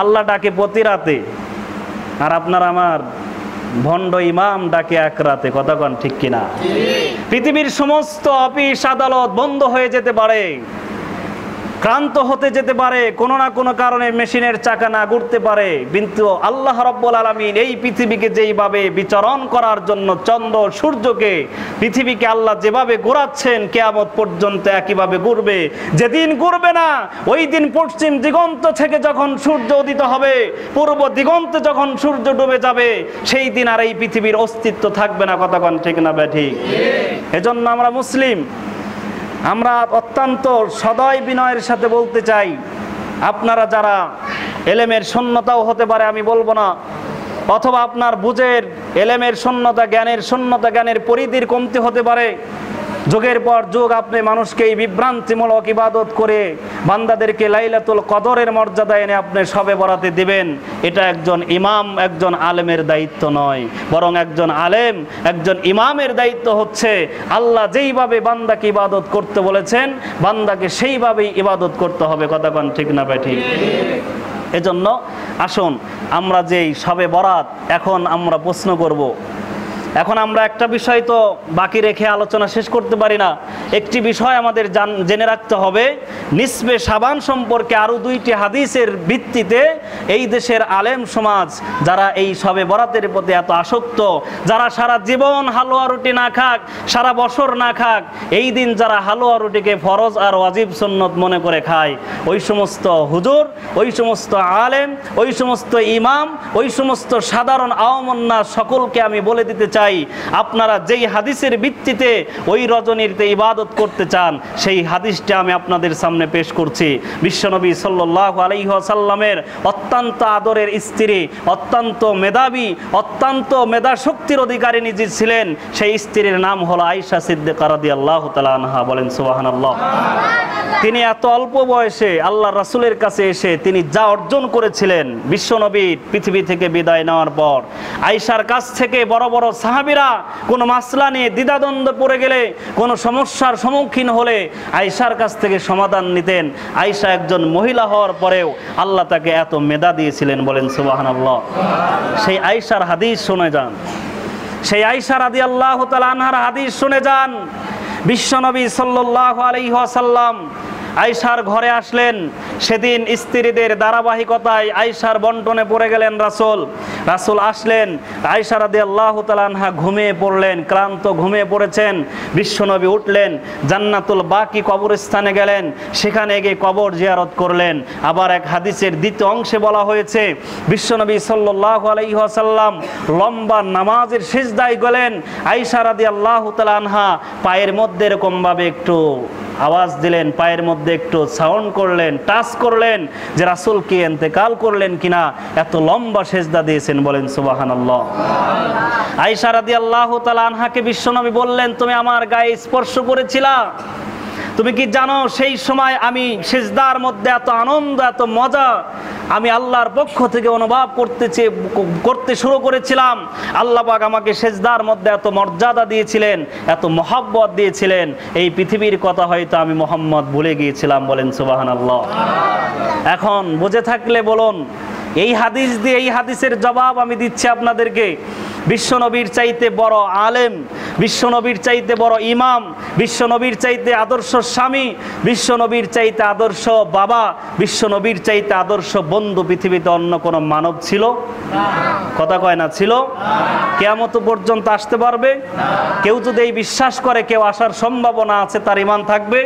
আল্লাহ ডাকে প্রতি রাতে, আর আপনার আমার ভণ্ড ইমাম ডাকে এক রাতে। কথা কোন ঠিক কিনা? পৃথিবীর সমস্ত অফিস আদালত বন্ধ হয়ে যেতে পারে, ক্লান্ত হতে যেতে পারে, কোনো না কোনো কারণে মেশিনের চাকা না ঘুরতে পারে, কিন্তু আল্লাহ রাব্বুল আলামিন এই পৃথিবীকে যেইভাবে বিচরণ করার জন্য চন্দ্র সূর্যকে পৃথিবীকে আল্লাহ যেভাবে ঘোরাচ্ছেন কিয়ামত পর্যন্ত একইভাবে ঘুরবে। যেদিন ঘুরবে না ওই দিন পশ্চিম দিগন্ত থেকে যখন সূর্য উদিত হবে, পূর্ব দিগন্তে যখন সূর্য ডুবে যাবে, সেই দিন আর এই পৃথিবীর অস্তিত্ব থাকবে না। কথা কোন ঠিক না বেঠিক? এজন্য আমরা মুসলিম, আমরা অত্যন্ত সদয় বিনয়ের সাথে বলতে চাই, আপনারা যারা এলেমের শূন্যতাও হতে পারে আমি বলবো না, অথবা আপনার বুঝের এলেমের শূন্যতা, জ্ঞানের শূন্যতা, জ্ঞানের পরিধির কমতি হতে পারে, যুগের পর যুগ আপনি মানুষকে এই বিভ্রান্তিমূলক ইবাদত করে বান্দাদেরকে লাইলাতুল কদরের মর্যাদা এনে আপনি শবে বরাতে দিবেন, এটা একজন ইমাম, একজন আলেমের দায়িত্ব নয়, বরং একজন আলেম, একজন ইমামের দায়িত্ব হচ্ছে আল্লাহ যেইভাবে বান্দাকে ইবাদত করতে বলেছেন বান্দাকে সেইভাবেই ইবাদত করতে হবে। কথা কোন ঠিক না বেঠিক? এজন্য আসুন আমরা যেই শবে বরাত, এখন আমরা প্রশ্ন করব, এখন আমরা একটা বিষয় তো বাকি রেখে আলোচনা শেষ করতে পারি না। একটি বিষয় আমাদের জেনে রাখতে হবে, নিসবে শাবান সম্পর্কে আরও 2টি হাদিসের ভিত্তিতে এই দেশের আলেম সমাজ যারা এই শবে বরাতের প্রতি এত আসক্ত, যারা সারা জীবন হালুয়া রুটি না খাক, সারা বছর না খাক, এই দিন যারা হালুয়া রুটিকে ফরজ আর ওয়াজিব সুন্নত মনে করে খায়, ওই সমস্ত হুজুর, ওই সমস্ত আলেম, ওই সমস্ত ইমাম, ওই সমস্ত সাধারণ আওয়ামুন্নাস সকলকে আমি বলে দিতে চাই, আপনারা যেই হাদিসের ভিত্তিতে ওই রজনীতে ইবাদত করতে চান সেই হাদিসটা আমি আপনাদের সামনে পেশ করছি। বিশ্বনবী সাল্লাল্লাহু আলাইহি ওয়াসাল্লামের অত্যন্ত আদরের স্ত্রী, অত্যন্ত মেধাবী, অত্যন্ত মেধাশক্তির অধিকারিণী যে ছিলেন, সেই স্ত্রীর নাম হলো আয়েশা সিদ্দিকা রাদিয়াল্লাহু তাআলা আনহা। বলেন সুবহানাল্লাহ। তিনি এত অল্প বয়সে আল্লাহ রাসূলের কাছে এসে তিনি যা অর্জন করেছিলেন বিশ্বনবীর পৃথিবী থেকে বিদায় নেওয়ার পর, আয়েশার কাছ থেকে বড় বড় সাহাবীরা কোনো মাসলা নিয়ে দ্বিধাদ্বন্দ্বে পড়ে গেলে, কোনো সমস্যার সম্মুখীন হলে আয়েশার কাছ থেকে সমাধান নিতেন। আয়েশা একজন মহিলা হওয়ার পরেও আল্লাহ তাকে এত মেধা সেজদা দিয়েছিলেন, বলেন সুবহানাল্লাহ। সেই আয়েশার হাদিস শুনে যান, সেই আয়েশা রাদিয়াল্লাহু তাআলা আনহার হাদিস শুনে যান। বিশ্বনবী সাল্লাল্লাহু আলাইহি ওয়াসাল্লাম আয়েশার ঘরে আসলেন। সেদিন স্ত্রীদের ধারাবাহিকতায় আয়েশার বন্টনে পড়ে গেলেন রাসূল আসলেন। আয়েশা রাদিয়াল্লাহু তাআলা আনহা ঘুমিয়ে পড়লেন, ক্লান্ত ঘুমিয়ে পড়েছেন। বিশ্বনবী উঠলেন, জান্নাতুল বাকি কবরস্থানে গেলেন, সেখানে গিয়ে কবর জিয়ারত করলেন। আবার এক হাদিসের দ্বিতীয় অংশে বলা হয়েছে বিশ্বনবী সাল্লাল্লাহু আলাইহি ওয়াসাল্লাম লম্বা নামাজের সিজদায় গেলেন। আয়েশা রাদিয়াল্লাহু তাআলা আনহা পায়ের মধ্যে এরকম ভাবে একটু আওয়াজ দিলেন, পায়ের মধ্যে একটু সাউন্ড করলেন, টাচ করলেন যে রাসূল কি ইন্তেকাল করলেন কিনা, এত লম্বা সেজদা দিয়েছেন, বলেন সুবহানাল্লাহ। আয়েশা রাদিয়াল্লাহু তাআলা আনহাকে বিশ্বনবী বললেন, তুমি আমার গায়ে স্পর্শ করেছিলা? তুমি কি জানো সেই সময় আমি সিজদার মধ্যে এত আনন্দ, এত মজা আমি আল্লাহর পক্ষ থেকে অনুভব করতে শুরু করেছিলাম। আল্লাহ পাক আমাকে সিজদার মধ্যে এত মর্যাদা দিয়েছিলেন, এত মহব্বত দিয়েছিলেন, এই পৃথিবীর কথা হয়তো আমি মুহাম্মদ ভুলে গিয়েছিলাম, বলেন সুবহানাল্লাহ। এখন বুঝে থাকলে বলুন, এই হাদিস দিয়ে এই হাদিসের জবাব আমি দিচ্ছি আপনাদেরকে। বিশ্বনবীর চাইতে বড় আলেম, বিশ্বনবীর চাইতে বড় ইমাম, বিশ্বনবীর চাইতে আদর্শ স্বামী, বিশ্বনবীর চাইতে আদর্শ বাবা, বিশ্বনবীর চাইতে আদর্শ বন্ধু পৃথিবীতে অন্য কোনো মানব ছিল? কথা কয় না, ছিল? কিয়ামত পর্যন্ত আসতে পারবে? কেউ যদি এই বিশ্বাস করে কেউ আসার সম্ভাবনা আছে, তার ঈমান থাকবে?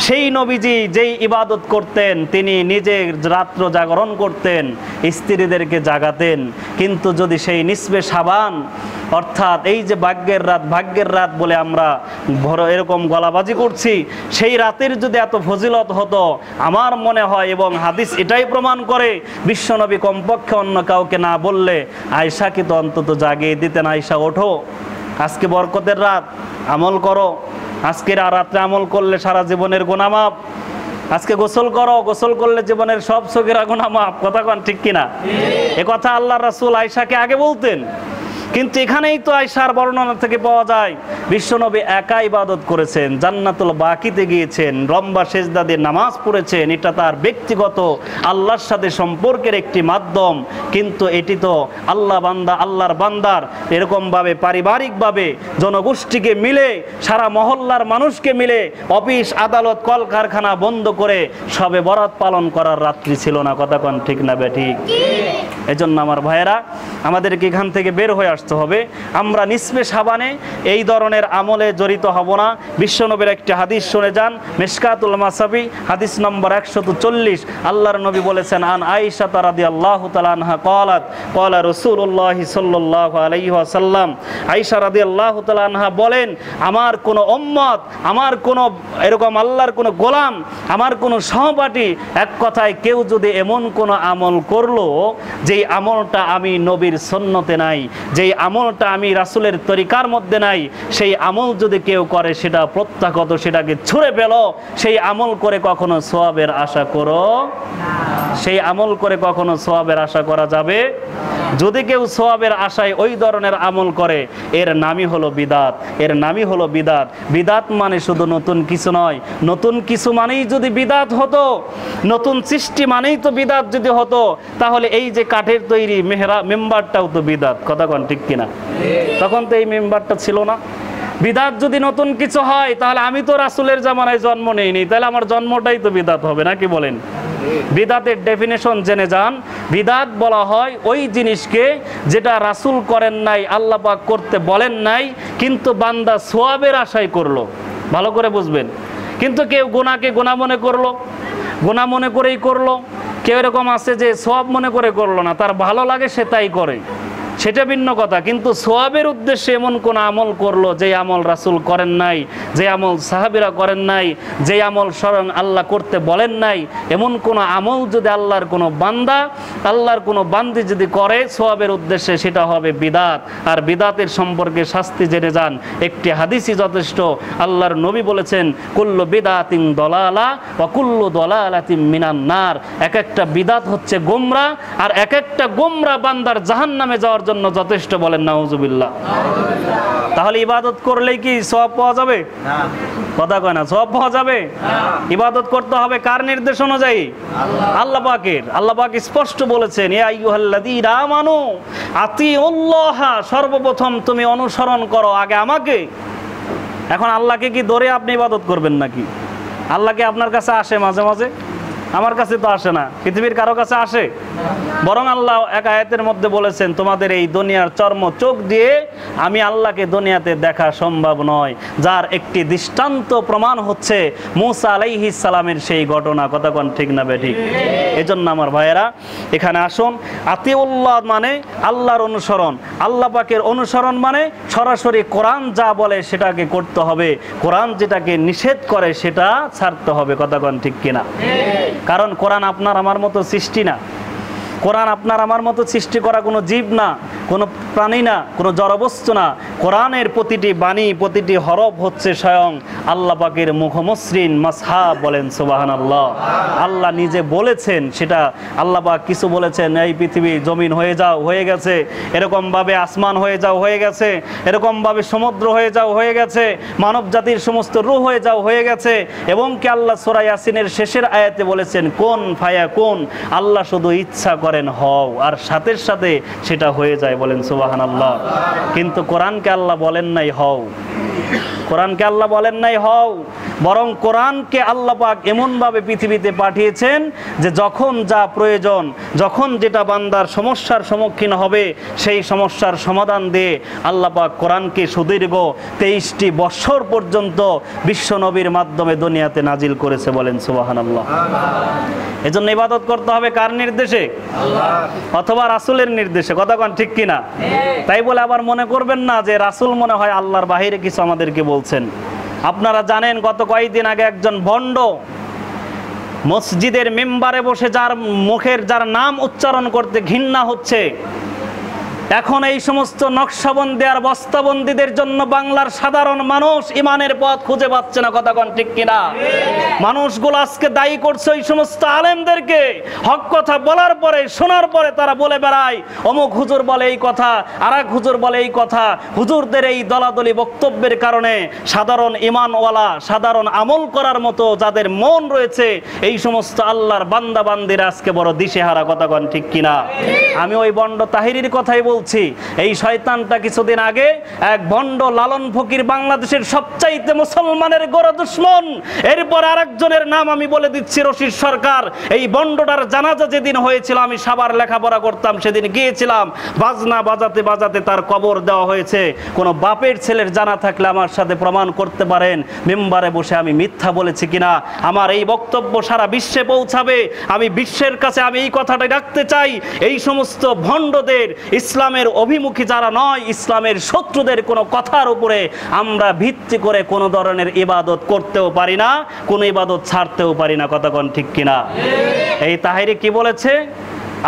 সেই নবীজি যেই ইবাদত করতেন, তিনি নিজে রাত্র জাগরণ করতেন, স্ত্রীদেরকে জাগাতেন, কিন্তু যদি সেই নিসবে শাবান অর্থাৎ এই যে ভাগ্যের রাত বলে আমরা এরকম গলাবাজি করছি, সেই রাতের যদি এত ফজিলত হতো, আমার মনে হয় এবং হাদিস এটাই প্রমাণ করে, বিশ্বনবী কমপক্ষে অন্য কাউকে না বললে আয়েশাকে তো অন্তত জাগিয়ে দিতেন, আয়েশা ওঠো, আজকে বরকতের রাত, আমল করো, আজকের রাত্রে আমল করলে সারা জীবনের গুনাহ মাফ, আজকে গোসল করো, গোসল করলে জীবনের সব সগীরা গুনাহ মাফ। কথা কোন ঠিক কিনা? এ কথা আল্লাহর রাসূল আয়েশাকে আগে বলতেন, কিন্তু এখানেই তো আয়েশার বর্ণনা থেকে পাওয়া যায় বিশ্বনবী একা ইবাদত করেছেন, জান্নাতুল বাকিতে গিয়েছেন, লম্বা সেজদা দিয়ে নামাজ পড়েছেন। এটা তার ব্যক্তিগত আল্লাহর সাথে সম্পর্কের একটি মাধ্যম, কিন্তু এটি তো আল্লাহর বান্দার এরকমভাবে পারিবারিকভাবে জনগোষ্ঠীকে মিলে, সারা মহল্লার মানুষকে মিলে অফিস আদালত কলকারখানা বন্ধ করে সবে বরাত পালন করার রাত্রি ছিল না। কথা কোন ঠিক না বেঠিক? এজন্য আমার ভাইয়েরা, আমাদেরকে এখান থেকে বের হয়ে আসতে হবে। আমরা নিসবে শাবানে এই ধরনের আমলে জড়িত হব না। বিশ্বনবীর একটি হাদিস শুনে যান, মিশকাতুল মাসাবি হাদিস নম্বর 140। আল্লাহর নবী বলেছেন, আন আয়েশা রাদিয়াল্লাহু তাআলা আনহা ক্বালাত ক্বালা রাসূলুল্লাহ সাল্লাল্লাহু আলাইহি ওয়াসাল্লাম। আয়েশা রাদিয়াল্লাহু তাআলা আনহা বলেন, আমার কোন উম্মত, আমার কোন এরকম আল্লাহর কোন গোলাম, আমার কোন সহপাঠী, এক কথায় কেউ যদি এমন কোন আমল করলো যেই আমলটা আমি নবীর সুন্নতে নাই, যেই আমলটা আমি রাসূলের তরিকার মধ্যে নাই, সেই আমল যদি কেউ করে সেটা প্রত্যাগত, সেটাকে ছুঁড়ে ফেলো। সেই আমল করে কখনো সওয়াবের আশা করো না, সেই আমল করে কখনো সওয়াবের আশা করা যাবে? যদি কেউ সওয়াবের আশায় ওই ধরনের আমল করে, এর নামই হলো বিদাত, এর নামই হলো বিদাত। বিদাত মানে শুধু নতুন কিছু নয়, নতুন কিছু মানেই যদি বিদাত হতো, নতুন সৃষ্টি মানেই তো বিদাত যদি হতো, তাহলে এই যে কাঠের তৈরি মেম্বারটাও তো বিদাত। কথা কোন ঠিক কিনা? তখন তো এই মেম্বারটা ছিল না। বিদাত যদি নতুন কিছু হয়, তাহলে আমি তো রাসূলের জামানায় জন্ম নেইনি, তাহলে আমার জন্মটাই তো বিদাত হবে নাকি বলেন? বিদাতের ডেফিনেশন জেনে যান। বিদাত বলা হয় ওই জিনিসকে যেটা রাসূল করেন নাই, আল্লাহ পাক করতে বলেন নাই, কিন্তু বান্দা সওয়াবের আশায় করলো। ভালো করে বুঝবেন। কিন্তু কেউ গুনাহকে গুনাহ মনে করলো, গুনাহ মনে করেই করলো। কেউ এরকম আছে যে সওয়াব মনে করে করলো না, তার ভালো লাগে সে তাই করে, সেটা ভিন্ন কথা। কিন্তু সওয়াবের উদ্দেশ্যে এমন কোন আমল করলো যে আমল রাসূল করেন নাই, যে আমল সাহাবীরা করেন নাই, যে আমল স্বয়ং আল্লাহ করতে বলেন নাই, এমন কোন আমল যদি আল্লাহর কোন বান্দা, আল্লাহর কোন বান্দি যদি করে সওয়াবের উদ্দেশ্যে, সেটা হবে বিদাত। আর বিদাতের সম্পর্কে শাস্তি জেনে যান। একটি হাদিসই যথেষ্ট। আল্লাহর নবী বলেছেন, কুল্লু বিদাতিন দলালা ওয়া কুল্লু দলালাতিন মিনান নার। এক একটা বিদাত হচ্ছে গোমরাহ, আর এক একটা গোমরাহ বান্দার জাহান্নামে যাওয়ার জন্য যথেষ্ট। বলেন নাউজুবিল্লাহ। তাহলে ইবাদত করলেই কি সওয়াব পাওয়া যাবে? না। কথা কয় না, সওয়াব পাওয়া যাবে? ইবাদত করতে হবে কার নির্দেশ অনুযায়ী? আল্লাহ পাকের। আল্লাহ পাক স্পষ্ট বলেছেন, ইয়া আইয়ুহাল্লাযীনা আমানু আতিউল্লাহ, সর্বপ্রথম তুমি অনুসরণ করো আগে আমাকে। এখন আল্লাহকে কি ধরে আপনি ইবাদত করবেন নাকি? আল্লাহকে আপনার কাছে আসে মাঝে মাঝে? আমার কাছে তো আসে না, পৃথিবীর কারো কাছে আসে? বরং আল্লাহ এক আয়াতের মধ্যে বলেছেন, তোমাদের এই দুনিয়ার চর্ম চোখ দিয়ে আমি আল্লাহকে দুনিয়াতে দেখা সম্ভব নয়, যার একটি দৃষ্টান্ত প্রমাণ হচ্ছে মূসা আলাইহিস সালামের সেই ঘটনা। কথা কোন ঠিক না বেঠিক? এজন্য আমার ভাইয়েরা এখানে আসুন, আতিউল্লাহ মানে আল্লাহর অনুসরণ, আল্লাহ পাকের অনুসরণ মানে সরাসরি কোরআন যা বলে সেটাকে করতে হবে, কোরআন যেটাকে নিষেধ করে সেটা ছাড়তে হবে। কথা কোন ঠিক কিনা? কারণ কোরআন আপনার আমার মতো সৃষ্টি না, কোরআন আপনার আমার মতো সৃষ্টি করা কোনো জীব না, কোনো প্রাণী না, কোনো জড়বস্তু না। কোরআনের প্রতিটি বাণী, প্রতিটি হরফ হচ্ছে স্বয়ং আল্লাহ পাকের মুখমসৃণ মাসহাব। বলেন সুবহানাল্লাহ। আল্লাহ নিজে বলেছেন সেটা। আল্লাহ পাক কিছু বলেছেন, এই পৃথিবী জমিন হয়ে যাও, হয়ে গেছে, এরকমভাবে আসমান হয়ে যাও, হয়ে গেছে, এরকমভাবে সমুদ্র হয়ে যাও, হয়ে গেছে, মানব জাতির সমস্ত রূহ হয়ে যাও, হয়ে গেছে। এবং কি আল্লাহ সূরা ইয়াসিনের শেষের আয়াতে বলেছেন, কোন ফায়াকুন, আল্লাহ শুধু ইচ্ছা করেন হও, আর সাথে সাথে সেটা হয়ে যায়। বলেন সুবহানাল্লাহ। কিন্তু কোরআনকে আল্লাহ বলেন নাই হও, কোরআনকে আল্লাহ বলেন নাই হও, বরং কোরআনকে আল্লাহ পাক এমনভাবে পৃথিবীতে পাঠিয়েছেন যে যখন যা প্রয়োজন, যখন যেটা বান্দার সমস্যার সম্মুখীন হবে সেই সমস্যার সমাধান দিয়ে আল্লাহ পাক কোরআনকে সুদীর্ঘ 23টি বছর পর্যন্ত বিশ্ব নবীর মাধ্যমে দুনিয়াতে নাজিল করেছে। বলেন সুবহানাল্লাহ। এজন্য ইবাদত করতে হবে কার নির্দেশে? অথবা রাসূলের নির্দেশে। কথা কোন ঠিক কিনা? তাই বলে আবার মনে করবেন না যে রাসূল মনে হয় আল্লাহর বাহিরে কিছু আমাদেরকে বলছেন। আপনারা জানেন গত কয়েকদিন আগে একজন ভণ্ড মসজিদের মেম্বারে বসে যার মুখের যার নাম উচ্চারণ করতে ঘৃণা হচ্ছে, এখন এই সমস্ত নকশাবন্দি আর বস্তাবন্দিদের জন্য বাংলার সাধারণ মানুষ ইমানের পথ খুঁজে পাচ্ছে না। কথা কোন ঠিক কিনা? মানুষগুলো আজকে দায়ী করছে ওই সমস্ত আলেমদেরকে। হক কথা বলার পরে, শোনার পরে তারা বলে বেড়ায় অমুক হুজুর বলে এই কথা, আর এক হুজুর বলে এই কথা। হুজুরদের এই দলাদলি বক্তব্যের কারণে সাধারণ ইমানওয়ালা, সাধারণ আমল করার মতো যাদের মন রয়েছে, এই সমস্ত আল্লাহর বান্দা বান্দিরা আজকে বড় দিশেহারা। কথা কোন ঠিক কিনা? আমি ওই বন্ড তাহিরির কথাই বলছি। এই শয়তানটা কিছুদিন আগে এক ভণ্ড লালন ফকির, বাংলাদেশের সবচাইতে মুসলমানের গোড়া দুশ্মন, এরপর আরেকজনের নাম আমি বলে দিচ্ছি, রশিদ সরকার। এই ভণ্ডটার জানাজা যেদিন হয়েছিল, আমি সাভার লেখাপড়া করতাম, সেদিন গিয়েছিলাম। বাজনা বাজাতে বাজাতে তার কবর দেওয়া হয়েছে। কোনো বাপের ছেলের জানা থাকলে আমার সাথে প্রমাণ করতে পারেন মেম্বারে বসে আমি মিথ্যা বলেছি কিনা। আমার এই বক্তব্য সারা বিশ্বে পৌঁছাবে। আমি বিশ্বের কাছে আমি এই কথাটা রাখতে চাই, এই সমস্ত ভণ্ডদের, ইসলামের অভিমুখী যারা নয়, ইসলামের শত্রুদের কোনো কথার উপরে আমরা ভিত্তি করে কোনো ধরনের ইবাদত করতেও পারি না, কোনো ইবাদত ছাড়তেও পারি না। কথা কোন ঠিক কিনা? এই তাহিরি কি বলেছে?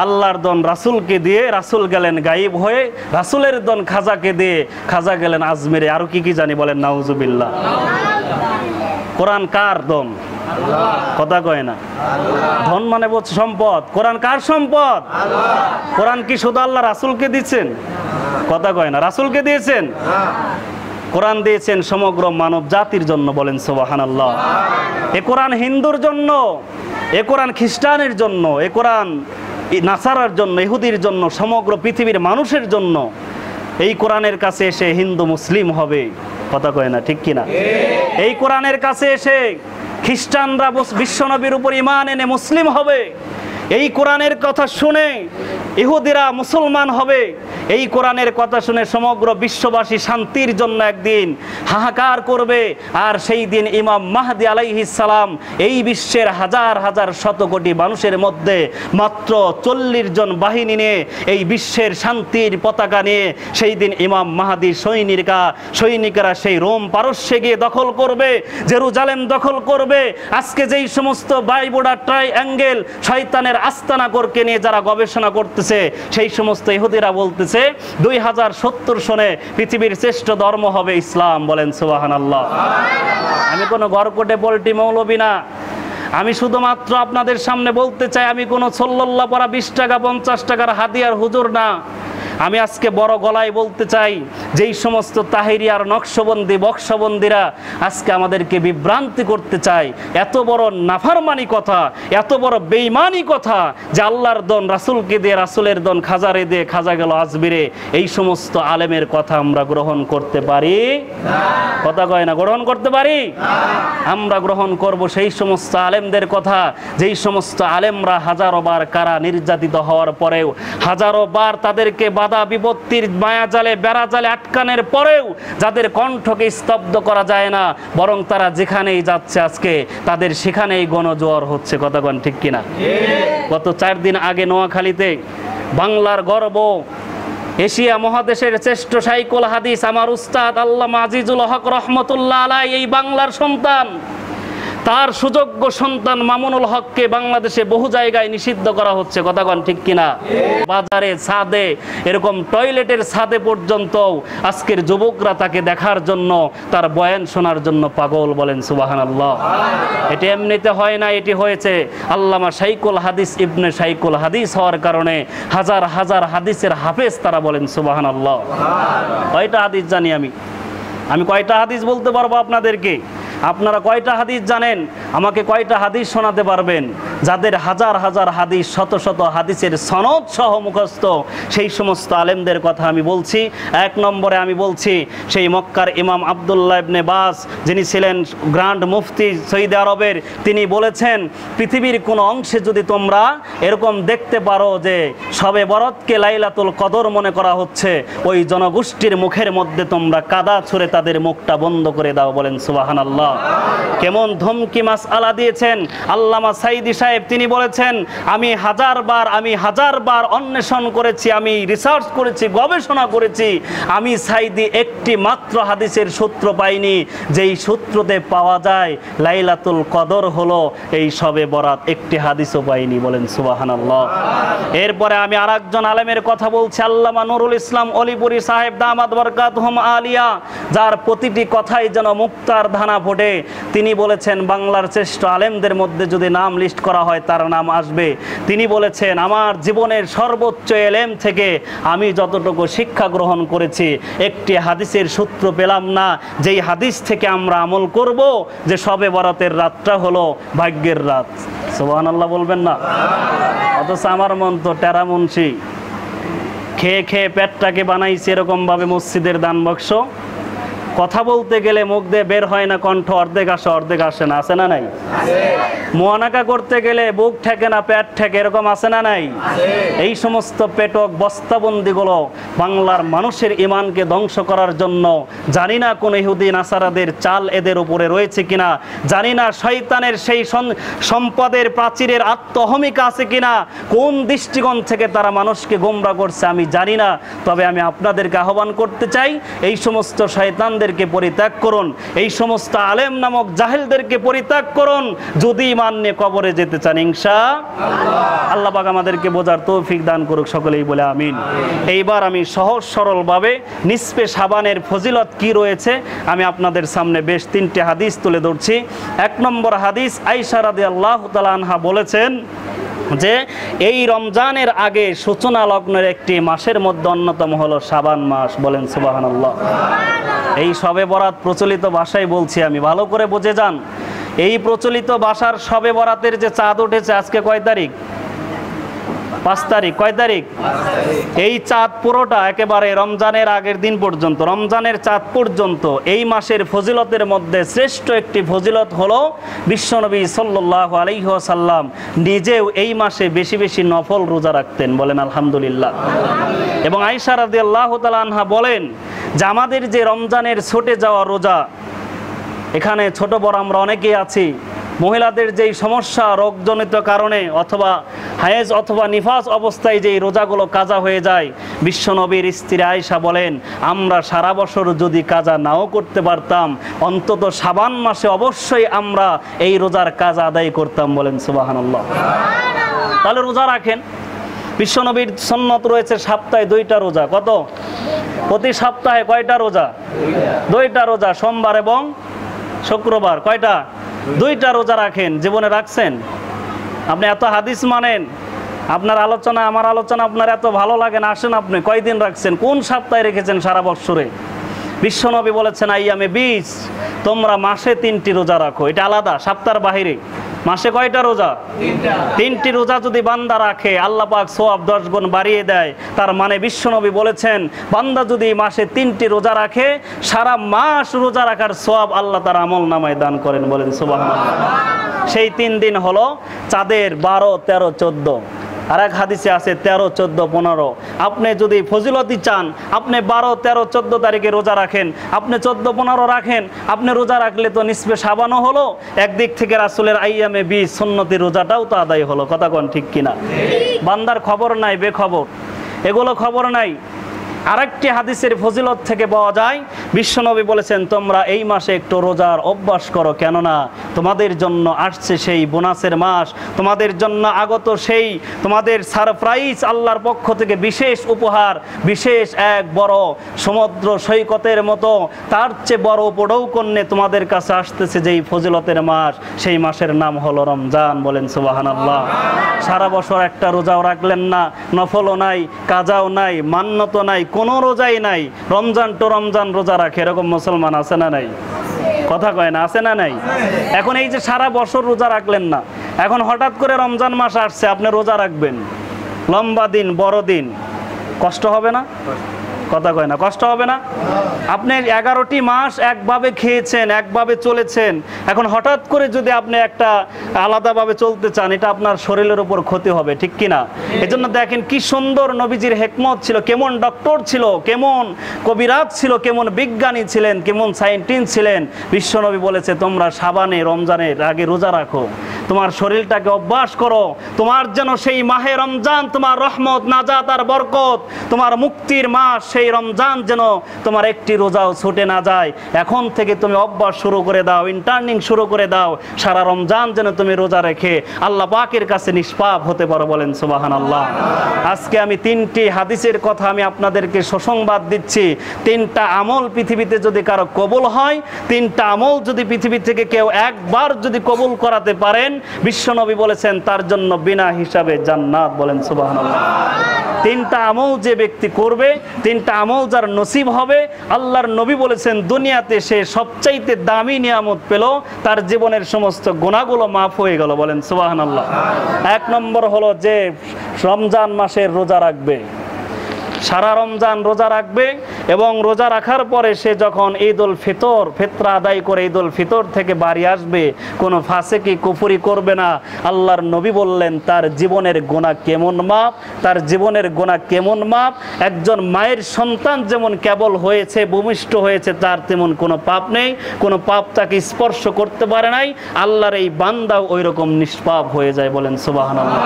আল্লাহর দন রাসূলকে দিয়ে, রাসূল গেলেন গায়েব হয়ে, রাসূলের দন খাজাকে দিয়ে, খাজা গেলেন আজমিরে, আরো কি কি জানি। বলেন নাউজুবিল্লাহ। কোরআন কার দন? কথা কয় না। ধন মানে বলছে সম্পদ। কোরআন কার সম্পদ? কোরআন কি শুধু আল্লাহ রাসূলকে দিচ্ছেন? কথা কয় না। রাসূলকে দিয়েছেন? কোরআন দিয়েছেন সমগ্র মানব জাতির জন্য। বলেন সুবহানাল্লাহ। এ কোরআন হিন্দুর জন্য, এ কোরআন খ্রিস্টানের জন্য, এ কোরআন নাসারার জন্য, ইহুদির জন্য, সমগ্র পৃথিবীর মানুষের জন্য। এই কোরআনের কাছে এসে হিন্দু মুসলিম হবে। কথা কয় না ঠিক কিনা? এই কোরআনের কাছে এসে খ্রিস্টানরা বিশ্বনবীর উপর ঈমান এনে মুসলিম হবে। এই কোরআনের কথা শুনে ইহুদিরা মুসলমান হবে। এই কোরআনের কথা শুনে সমগ্র বিশ্ববাসী শান্তির জন্য একদিন হাহাকার করবে। আর সেই দিন ইমাম মাহদী আলাইহিস সালাম এই বিশ্বের হাজার হাজার শত কোটি মানুষের মধ্যে মাত্র 40 জন বাহিনী নিয়ে, এই বিশ্বের শান্তির পতাকা নিয়ে সেই দিন ইমাম মাহদীর সৈনিকেরা সেই রোম পারস্যে গিয়ে দখল করবে, জেরুজালেম দখল করবে। আজকে যেই সমস্ত বাইবুডা ট্রাইঅ্যাঙ্গেল শয়তানের আস্তানা করকে নিয়ে যারা গবেষণা করতেছে, সেই সমস্ত ইহুদিরা বলতেছে 2070 সনে পৃথিবীর শ্রেষ্ঠ ধর্ম হবে ইসলাম। বলেন সুবহানাল্লাহ। আমি কোনো গরকটে পল্টি মৌলবী না। আমি শুধুমাত্র আপনাদের সামনে বলতে চাই, আমি কোনো সল্লাল্লাহ পরা 20 টাকা 50 টাকার হাদিয়ার হুজুর না। আমি আজকে বড় গলায় বলতে চাই, যেই সমস্ত তাহিরি আর নকশবন্দি বক্সবন্দিরা আজকে আমাদেরকে বিভ্রান্তি করতে চায়, এত বড় নাফরমানি কথা, এত বড় বেঈমানি কথা যে আল্লাহর দন রাসূলকে দিয়ে, রাসূলের দন খাজারে দিয়ে, খাজা গেল আজমিরে, এই সমস্ত আলেমের কথা আমরা গ্রহণ করতে পারি না। কথা কয় না, গ্রহণ করতে পারি না। আমরা গ্রহণ করব সেই সমস্ত আলেমদের কথা যেই সমস্ত আলেমরা হাজারো বার কারা নির্যাতিত হওয়ার পরেও, হাজারো বার তাদেরকে বাধা বিপত্তির মায়াজালে বেড়াজালে আটকানোর পরেও যাদের কণ্ঠকে স্তব্ধ করা যায় না, বরং তারা যেখানেই যাচ্ছে আজকে তাদের সেখানেই গণজোয়ার হচ্ছে। কথা কন ঠিক কিনা? গত 4 দিন আগে নোয়াখালীতে বাংলার গর্ব, এশিয়া মহাদেশের শ্রেষ্ঠ শাইখুল হাদিস আমার উস্তাদ আল্লামা আজিজুল হক রহমতুল্লাহ আলাইহি, এই বাংলার সন্তান, তার সুযোগ্য সন্তান মামুনুল হককে বাংলাদেশে বহু জায়গায় নিষিদ্ধ করা হচ্ছে। কথা কন ঠিক কিনা? বাজারে, ছাদে, এরকম টয়লেটের ছাদে পর্যন্ত আজকের যুবকরা তাকে দেখার জন্য, তার বয়ান শোনার জন্য পাগল। বলেন সুবহানাল্লাহ। এটি এমনিতে হয় না, এটি হয়েছে আল্লামা শাইখুল হাদিস ইবনে শাইখুল হাদিস হওয়ার কারণে হাজার হাজার হাদিসের হাফেজ তারা। বলেন সুবহানাল্লাহ। কয়টা হাদিস জানি আমি কয়টা হাদিস বলতে পারবো আপনাদেরকে? আপনারা কয়টা হাদিস জানেন? আমাকে কয়টা হাদিস শোনাতে পারবেন? যাদের হাজার হাজার হাদিস, শত শত হাদিসের সনদ সহ মুখস্থ, সেই সমস্ত আলেমদের কথা আমি বলছি। 1 নম্বরে আমি বলছি সেই মক্কার ইমাম আব্দুল্লাহ ইবনে বাস, যিনি ছিলেন গ্র্যান্ড মুফতি সৌদি আরবের, তিনি বলেছেন পৃথিবীর কোন অংশে যদি তোমরা এরকম দেখতে পারো যে শবে বরাতকে লাইলাতুল কদর মনে করা হচ্ছে, ওই জনগোষ্ঠীর মুখের মধ্যে তোমরা কাদা ছুঁড়ে তাদের মুখটা বন্ধ করে দাও। বলেন সুবহানাল্লাহ। কেমন ধমকি মাসআলা দিয়েছেন আল্লামা সাইদি সাহেব। তিনি বলেছেন আমি হাজার বার অন্বেষণ করেছি, আমি রিসার্চ করেছি, গবেষণা করেছি, আমি সাইদি একটি মাত্র হাদিসের সূত্র পাইনি যেই সূত্রতে পাওয়া যায় লাইলাতুল কদর হলো এই শবে বরাত, একটি হাদিসও পাইনি। বলেন সুবহানাল্লাহ। এরপরে আমি আরেকজন আলেমের কথা বলছি, আল্লামা নুরুল ইসলাম অলিপুরি সাহেব দামাত বরকাতুহুম আলিয়া, যার প্রতিটি কথাই যেন মুক্তার ধানা ফোটে। তিনি বলেছেন বাংলার শ্রেষ্ঠ আলেমদের মধ্যে যদি নাম লিস্ট করা হয় তার নাম আসবে। তিনি বলেছেন আমার জীবনের সর্বোচ্চ এলেম থেকে আমি যতটুকু শিক্ষা গ্রহণ করেছি, একটি হাদিসের সূত্র পেলাম না যেই হাদিস থেকে আমরা আমল করব যে শবে বরাতের রাতটা হলো ভাগ্যের রাত। সুবহানাল্লাহ বলবেন না? অথচ আমার মন তো টেরা মুন্সি, খেয়ে খেয়ে পেটটাকে বানাইছে এরকম ভাবে মসজিদের দান বাক্স। কথা বলতে গেলে মুখ দিয়ে বের হয় না, কণ্ঠ অর্ধেক আসে অর্ধেক আসে না, আছে না নাই? মোয়ানাকা করতে গেলে বুক ঠেকে না পেট ঠেকে, এরকম আছে না নাই? এই সমস্ত পেটক বস্তাবন্দিগুলো বাংলার মানুষের ইমানকে ধ্বংস করার জন্য, জানি না কোন ইহুদি নাসারাদের চাল এদের উপরে রয়েছে কিনা, জানি না শয়তানের সেই সম্পদের প্রাচীরের আত্মহমিকা আছে কিনা, কোন দৃষ্টিকোণ থেকে তারা মানুষকে গোমরা করছে আমি জানি না। তবে আমি আপনাদেরকে আহ্বান করতে চাই, এই সমস্ত শয়তান পরিত্যাগ করুন, এই সমস্ত আলেম নামক জাহেলদেরকে পরিত্যাগ করুন, যদি ঈমান নিয়ে কবরে যেতে চান ইনশাআল্লাহ। আল্লাহ পাক আমাদেরকে বোঝার তৌফিক দান করুক, সকলেই বলে আমিন। এইবার আমি সহজ সরল ভাবে নিসফে শাবানের ফজিলত কি রয়েছে আমি আপনাদের সামনে বেশ 3টি হাদিস তুলে ধরছি। 1 নম্বর হাদিস, আয়েশা রাদিয়াল্লাহু তাআলা আনহা বলেছেন যে এই রমজানের আগে সূচনা লগ্নের একটি মাসের মধ্যে অন্যতম হলো শাবান মাস। বলেন সুবহানাল্লাহ। এই শবে বরাত প্রচলিত ভাষায় বলছি আমি, ভালো করে বুঝে যান। এই প্রচলিত ভাষার শবে বরাতের যে চাঁদ উঠেছে আজকে কয় তারিখ? 5 তারিখ। কয় তারিখ? এই চাঁদ পুরোটা একেবারে রমজানের আগের দিন পর্যন্ত, রমজানের চাঁদ পর্যন্ত এই মাসের ফজিলতের মধ্যে শ্রেষ্ঠ একটি ফজিলত হলো বিশ্বনবী সাল্লাল্লাহু আলাইহি ওয়াসাল্লাম নিজেও এই মাসে বেশি বেশি নফল রোজা রাখতেন। বলেন আলহামদুলিল্লাহ। এবং আয়েশা রাদিয়াল্লাহু তাআলা আনহা বলেন যে আমাদের যে রমজানের ছুটে যাওয়া রোজা, এখানে ছোট বড় আমরা অনেকেই আছি, মহিলাদের যেই সমস্যা রোগজনিত কারণে অথবা হায়েজ অথবা নিফাস অবস্থায় যেই রোজাগুলো কাজা হয়ে যায়, বিশ্বনবীর স্ত্রী আয়েশা বলেন আমরা সারা বছর যদি কাজা নাও করতে পারতাম, অন্তত শাবান মাসে অবশ্যই আমরা এই রোজার কাজা আদায় করতাম। বলেন সুবহানাল্লাহ। তাহলে রোজা রাখেন। বিশ্বনবীর সুন্নত রয়েছে সপ্তাহে 2টা রোজা। কত? প্রতি সপ্তাহে কয়টা রোজা? 2টা রোজা, সোমবার এবং শুক্রবার। কয়টা? 2টা রোজা রাখেন। জীবনে রাখছেন? আপনি এত হাদিস মানেন, আপনার আলোচনা আমার আলোচনা আপনার এত ভালো লাগে না, আসেন আপনি কয়দিন রাখছেন, কোন সপ্তাহে রেখেছেন সারা বৎসরে? বিশ্বনবী বলেছেন আইয়ামে 20, তোমরা মাসে 3টি রোজা রাখো, এটা আলাদা সপ্তাহের বাহিরে। মাসে কয়টা রোজা? 3টি রোজা যদি বান্দা রাখে আল্লাহ পাক সওয়াব 10 গুণ বাড়িয়ে দেয়। তার মানে বিশ্বনবী বলেছেন বান্দা যদি মাসে 3টি রোজা রাখে সারা মাস রোজা রাখার সওয়াব আল্লাহ তার আমল নামায় দান করেন, বলেন সুবহানাল্লাহ। সেই 3 দিন হলো চাঁদের 12, 13, 14। আর এক হাদিসে আছে 13, 14, 15। আপনি যদি ফজিলতি চান আপনি 12, 13, 14 তারিখে রোজা রাখেন, আপনি 14, 15 রাখেন। আপনি রোজা রাখলে তো নিসফে শাবানও হলো, একদিক থেকে রাসূলের আইয়ামে 20 সুন্নতি রোজাটাও তো আদায় হলো। কথা কোন ঠিক কিনা? বান্দার খবর নাই, বেখবর, এগুলো খবর নাই। আরেকটি হাদিসের ফজিলত থেকে পাওয়া যায় বিশ্বনবী বলেছেন তোমরা এই মাসে একটু রোজার অভ্যাস করো, কেননা তোমাদের জন্য আসছে সেই বোনাসের মাস, তোমাদের জন্য আগত সেই তোমাদের সারপ্রাইজ, আল্লাহর পক্ষ থেকে বিশেষ উপহার, বিশেষ এক বড় সমুদ্র সৈকতের মতো তার চেয়ে বড় উপঢৌকন্যে তোমাদের কাছে আসতেছে যেই ফজিলতের মাস, সেই মাসের নাম হলো রমজান, বলেন সুবহানাল্লাহ। সারা বছর একটা রোজাও রাখলেন না, নফলও নাই, কাজাও নাই, মান্নত নাই, কোনো রোজাই নাই, রমজান তো রমজান রোজা রাখে, এরকম মুসলমান আছে না নাই? কথা কয় না, আছে না নাই? এখন এই যে সারা বছর রোজা রাখলেন না, এখন হঠাৎ করে রমজান মাস আসছে আপনি রোজা রাখবেন, লম্বা দিন, বড় দিন, কষ্ট হবে না? কথা কয় না, কষ্ট হবে না? আপনি 11টি মাস একভাবে খেয়েছেন, একভাবে চলেছেন, এখন হঠাৎ করে যদি আপনি একটা আলাদাভাবে চলতে চান এটা আপনার শরীরের উপর ক্ষতি হবে, ঠিক কিনা? এজন্য দেখেন কি সুন্দর নবীজির হিকমত ছিল, কেমন ডক্টর ছিল, কেমন কবিরাজ ছিল, কেমন বিজ্ঞানী ছিলেন, কেমন সায়েন্টিস্ট ছিলেন। বিশ্বনবী বলেছে তোমরা শাবানে রমজানের আগে রোজা রাখো, তোমার শরীরটাকে অভ্যাস করো, তোমার যেন সেই মাহে রমজান তোমার রহমত, নাজাত আর বরকত, তোমার মুক্তির মাস, সেই রমজান যেন তোমার একটি রোজাও ছুটে না যায়। এখন থেকে তুমি অভ্যাস শুরু করে দাও, ইন্টার্নিং শুরু করে দাও, সারা রমজান যেন তুমি রোজা রেখে আল্লাহ পাকের কাছে নিষ্পাপ হতে পারো, বলেন সুবহানাল্লাহ। আজকে আমি 3টি হাদিসের কথা আমি আপনাদেরকে সুসংবাদ দিচ্ছি। 3টা আমল পৃথিবীতে যদি কারো কবুল হয়, 3টা আমল যদি পৃথিবী থেকে কেউ একবার যদি কবুল করাতে পারেন, বিশ্বনবী বলেছেন তার জন্য বিনা হিসাবে জান্নাত, বলেন সুবহানাল্লাহ। 3টা আমল যে ব্যক্তি করবে, 3টা আমল যার নসিব হবে, আল্লাহর নবী বলেছেন দুনিয়াতে সে সবচাইতে দামি নিয়ামত পেল, তার জীবনের সমস্ত গুনাহগুলো মাফ হয়ে গেল, বলেন সুবহানাল্লাহ। 1 নম্বর হলো যে রমজান মাসের রোজা রাখবে, সারা রমজান রোজা রাখবে, এবং রোজা রাখার পরে সে যখন ঈদুল ফিতরা আদায় করে ঈদুল ফিতর থেকে বাড়ি আসবে, কোনো ফাসেকি কুফরি করবে না। আল্লাহর নবী বললেন তার জীবনের গুনাহ কেমন মাপ, তার জীবনের গুনাহ কেমন মাপ। একজন মায়ের সন্তান যেমন কেবল হয়েছে, ভূমিষ্ঠ হয়েছে, তার তেমন কোনো পাপ নেই, কোনো পাপ তাকে স্পর্শ করতে পারে নাই, আল্লাহর এই বান্দাও ওই রকম নিষ্পাপ হয়ে যায়, বলেন সুবহানাল্লাহ।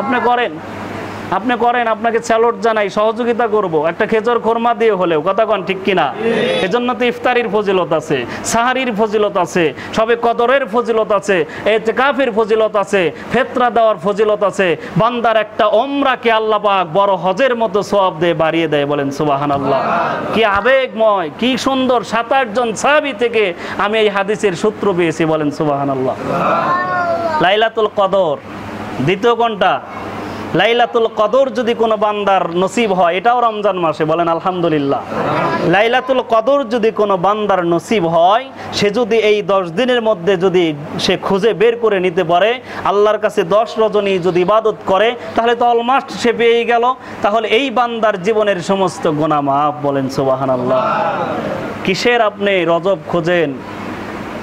আপনি করেন, আপনাকে স্যালুট জানাই, সহযোগিতা করব, একটা খেজুর খোরমা দিয়ে হলেও, কথা কন ঠিক কিনা? এজন্য তো ইফতারির ফজিলত আছে, সাহারির ফজিলত আছে, সবে কদরের ফজিলত আছে, ইতিকাফের ফজিলত আছে, ফিতরা দেওয়ার ফজিলত আছে। বান্দার একটা ওমরাকে আল্লাহ পাক বড় হজের মতো সওয়াব দিয়ে বাড়িয়ে দেয়, বলেন সুবহানাল্লাহ। কি আবেগময়, কি সুন্দর। 7-8 জন সাহাবী থেকে আমি এই হাদিসের সূত্র পেয়েছি, বলেন সুবহানাল্লাহ। লাইলাতুল কদর, দ্বিতীয় কোনটা? লাইলাতুল কদর যদি কোনো বান্দার নসিব হয়, এটাও রমজান মাসে, বলেন আলহামদুলিল্লাহ। লাইলাতুল কদর যদি কোনো বান্দার নসিব হয়, সে যদি এই 10 দিনের মধ্যে যদি সে খুঁজে বের করে নিতে পারে, আল্লাহর কাছে 10 রজনী যদি ইবাদত করে, তাহলে তো অলমোস্ট সে পেয়ে গেল। তাহলে এই বান্দার জীবনের সমস্ত গুনাহ মাফ, বলেন সুবহানাল্লাহ। কিসের আপনি রজব খোঁজেন?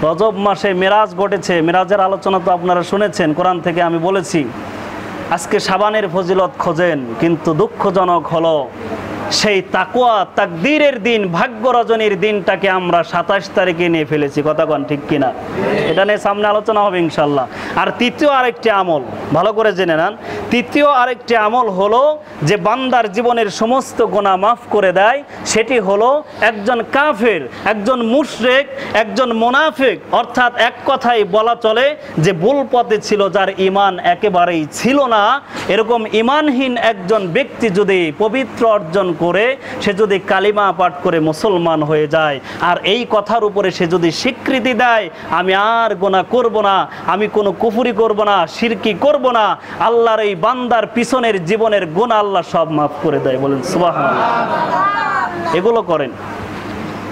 রজব মাসে মেরাজ ঘটেছে, মেরাজের আলোচনা তো আপনারা শুনেছেন, কোরআন থেকে আমি বলেছি। আজকে শাবানের ফজিলত খোঁজেন, কিন্তু দুঃখজনক হলো সেই তাকওয়া তাকদীরের দিন, ভাগ্য রজনীর দিনটাকে আমরা 27 তারিখে নিয়ে ফেলেছি, কথা কন ঠিক কিনা? এটা নিয়ে সামনে আলোচনা হবে ইনশাল্লাহ। আর তৃতীয় আরেকটি আমল ভালো করে জেনে নেন। তৃতীয় আরেকটি আমল হলো যে বান্দার জীবনের সমস্ত গুনাহ মাফ করে দেয়, সেটি হলো একজন কাফের, একজন মুশরিক, একজন মুনাফিক, অর্থাৎ এক কথায় বলা চলে যে ভুল পথে ছিল, যার ঈমান একেবারেই ছিল না, এরকম ঈমানহীন একজন ব্যক্তি যদি পবিত্র অর্জন করে, সে যদি কালিমা পাঠ করে মুসলমান হয়ে যায়, আর এই কথার উপরে সে যদি স্বীকৃতি দেয় আমি আর গুনাহ করব না, আমি কোনো কুফরি করব না, শিরকি করব না, আল্লাহর এই বান্দার পিছনের জীবনের গুনাহ আল্লাহ সব মাফ করে দেয়। বলেন সুবহানাল্লাহ। এগুলো করেন।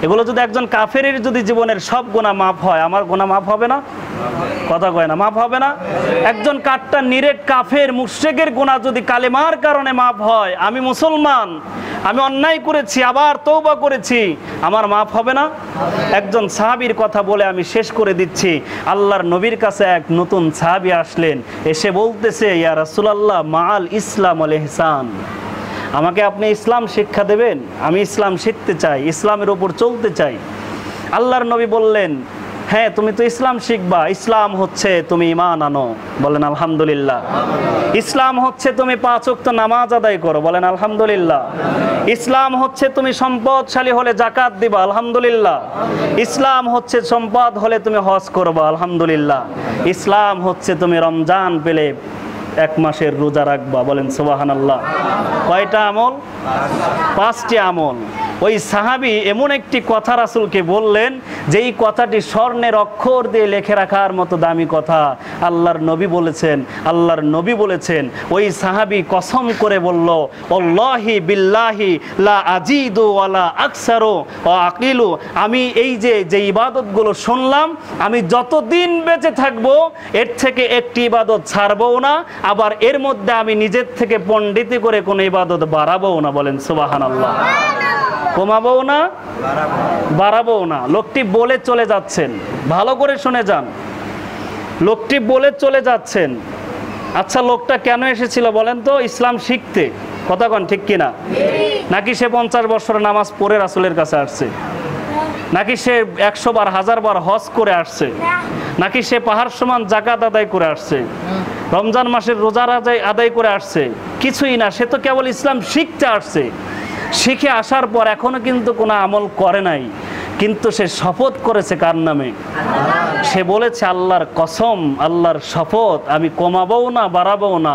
এগুলো যদি একজন কাফেরের যদি জীবনের সব গুনাহ মাফ হয়, আমার গুনাহ মাফ হবে না? কথা কয় না, মাফ হবে না? একজন কাট্টা নিরেট কাফের মুশরিকের গুনাহ যদি কালেমার কারণে মাফ হয়, আমি মুসলমান, আমি অন্যায় করেছি, আবার তওবা করেছি, আমার মাফ হবে না? একজন সাহাবীর কথা বলে আমি শেষ করে দিচ্ছি। আল্লাহর নবীর কাছে এক নতুন সাহাবী আসলেন, এসে বলতেছে, ইয়া রাসূলুল্লাহ, মাআল ইসলাম ওয়াল ইহসান, আমাকে আপনি ইসলাম শিক্ষা দেবেন? আমি ইসলাম শিখতে চাই, ইসলামের উপর চলতে চাই। আল্লাহর নবী বললেন, হ্যাঁ, তুমি তো ইসলাম শিখবা। ইসলাম হচ্ছে তুমি ঈমান আনো। বলেন আলহামদুলিল্লাহ। ইসলাম হচ্ছে তুমি 5 ওয়াক্ত নামাজ আদায় করো। বলেন আলহামদুলিল্লাহ। ইসলাম হচ্ছে তুমি সম্পদশালী হলে যাকাত দিবা। আলহামদুলিল্লাহ। ইসলাম হচ্ছে সম্পদ হলে তুমি হজ করবা। আলহামদুলিল্লাহ। ইসলাম হচ্ছে তুমি রমজান পেলে 1 মাসের রোজা রাখবা। বলেন সুবহানাল্লাহ। কয়টা আমল? 5টি আমল। ওই সাহাবী এমন একটি কথা রাসূলকে বললেন, যেই কথাটি স্বর্ণের অক্ষর দিয়ে লিখে রাখার মতো দামি কথা। আল্লাহর নবী বলেছেন, ওই সাহাবী কসম করে বলল, আল্লাহি বিল্লাহি লা আজিদু ওয়ালা আকসারু ওয়া আকিলু, আমি এই যে ইবাদতগুলো শুনলাম, আমি যতদিন বেঁচে থাকবো এর থেকে একটি ইবাদত ছাড়বও না, আবার এর মধ্যে আমি নিজের থেকে পণ্ডিতি করে কোনো ইবাদত বাড়াবও না। বলেন সুবহানাল্লাহ। কমাবও না, বাড়াবও না। লোকটি বলে চলে যাচ্ছেন, ভালো করে শুনে যান, লোকটি বলে চলে যাচ্ছেন। আচ্ছা, লোকটা কেন এসেছিল বলেন তো? ইসলাম শিখতে। কথা কন, ঠিক কিনা? নাকি সে 50 বছর নামাজ পড়ে রাসূলের কাছে আসছে? নাকি সে 100 বার 1000 বার হজ করে আসছে? নাকি সে পাহাড় সমান যাকাত আদায় করে আসছে? রমজান মাসের রোজা আদায় করে আসছে? কিছুই না। সে তো কেবল ইসলাম শিখতে আসছে। শিখে আসার পর এখনো কিন্তু কোনো আমল করে নাই, কিন্তু সে শপথ করেছে কার নামে? সে বলেছে, আল্লাহর কসম, আল্লাহর শপথ, আমি কমাবও না, বাড়াবও না।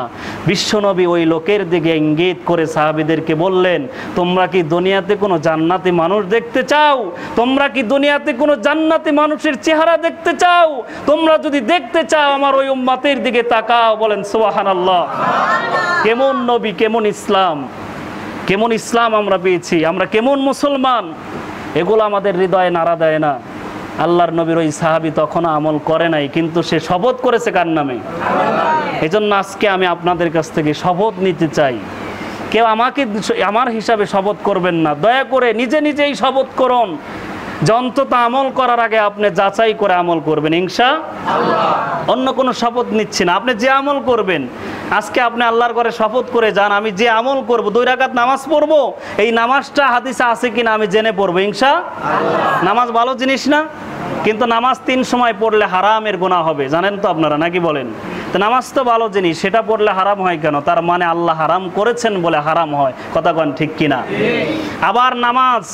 বিশ্বনবী ওই লোকের দিকে ইঙ্গিত করে সাহাবীদেরকে বললেন, তোমরা কি দুনিয়াতে কোনো জান্নাতি মানুষ দেখতে চাও? তোমরা কি দুনিয়াতে কোনো জান্নাতি মানুষের চেহারা দেখতে চাও? তোমরা যদি দেখতে চাও, আমার ওই উম্মতের দিকে তাকাও। বলেন সুবহানাল্লাহ। কেমন নবী, কেমন ইসলাম, কেমন ইসলাম আমরা পেয়েছি, আমরা কেমন মুসলমান, এগুলো আমাদের হৃদয়ে নাড়া দেয় না? আল্লাহর নবীর ওই সাহাবী তখনও আমল করে নাই, কিন্তু সে শপথ করেছে কার নামে? এজন্য আজকে আমি আপনাদের কাছ থেকে শপথ নিতে চাই। কেউ আমার হিসাবে শপথ করবেন না, দয়া করে নিজে নিজেই শপথ করুন যে অন্তত আমল করার আগে আপনি যাচাই করে আমল করবেন ইনশাআল্লাহ। অন্য কোনো শপথ নিচ্ছি না। আপনি যে আমল করবেন, আজকে আপনি আল্লাহর ঘরে শপথ করে যান, আমি যে আমল করব, 2 রাকাত নামাজ পড়বো, এই নামাজটা হাদিসে আছে কিনা আমি জেনে পড়বো ইনশাআল্লাহ। নামাজ ভালো জিনিস না? কিন্তু নামাজ 3 সময় পড়লে হারামের গুনাহ হবে, জানেন তো আপনারা, নাকি বলেন? তো নামাজ তো ভালো জিনিস, সেটা পড়লে হারাম হয় কেন? তার মানে আল্লাহ হারাম করেছেন বলে হারাম হয়। কথা কন, ঠিক কিনা? আবার নামাজ,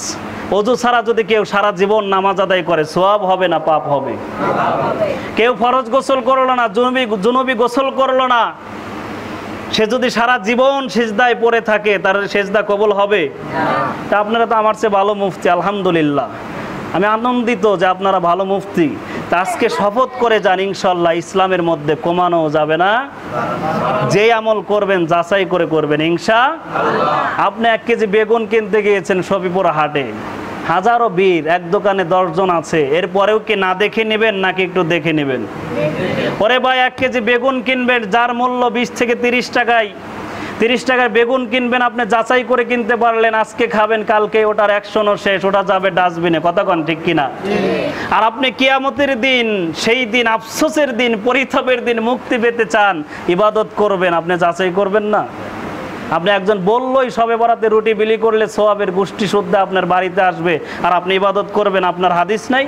ওযু ছাড়া যদি কেউ সারা জীবন নামাজ আদায় করে, সওয়াব হবে না পাপ হবে? কেউ ফরজ গোসল করলো না, জুনুবি গোসল করলো না, সে যদি সারা জীবন সিজদায় পড়ে থাকে, তার সিজদা কবুল হবে? তা আপনারা তো আমার চেয়ে ভালো মুফতি, আলহামদুলিল্লাহ। আমি আনন্দিত যে আপনারা ভালো মুফতি। তা আজকে শপথ করে যান, ইনশাআল্লাহ ইসলামের মধ্যে কমানো যাবে না। যে আমল করবেন যাচাই করে করবেন ইনশাআল্লাহ। আপনি 1 কেজি বেগুন কিনতে গিয়েছেন সফিপুর হাটে, হাজারো বীর, এক দোকানে 10 জন আছে, এরপরেও কি না দেখে নেবেন নাকি একটু দেখে নেবেন? ওরে ভাই, 1 কেজি বেগুন কিনবেন যার মূল্য 20 থেকে 30 টাকায়, 30 টাকার বেগুন কিনবেন, আপনি যাচাই করে কিনতে পারলেন, আজকে খাবেন, কালকে ওটার অ্যাকশনও শেষ, ওটা যাবে ডাস্টবিনে। কথা কন, ঠিক কিনা? আর আপনি কিয়ামতের দিন, সেই দিন আফসোসের দিন, পরিতাপের দিন মুক্তি পেতে চান, ইবাদত করবেন, আপনি যাচাই করবেন না? আপনি একজন বললই সবে বরাতে রুটি বিলি করলে সওয়াবের গোষ্ঠী শুদ্ধ আপনার বাড়িতে আসবে, আর আপনি ইবাদত করবেন, আপনার হাদিস নাই,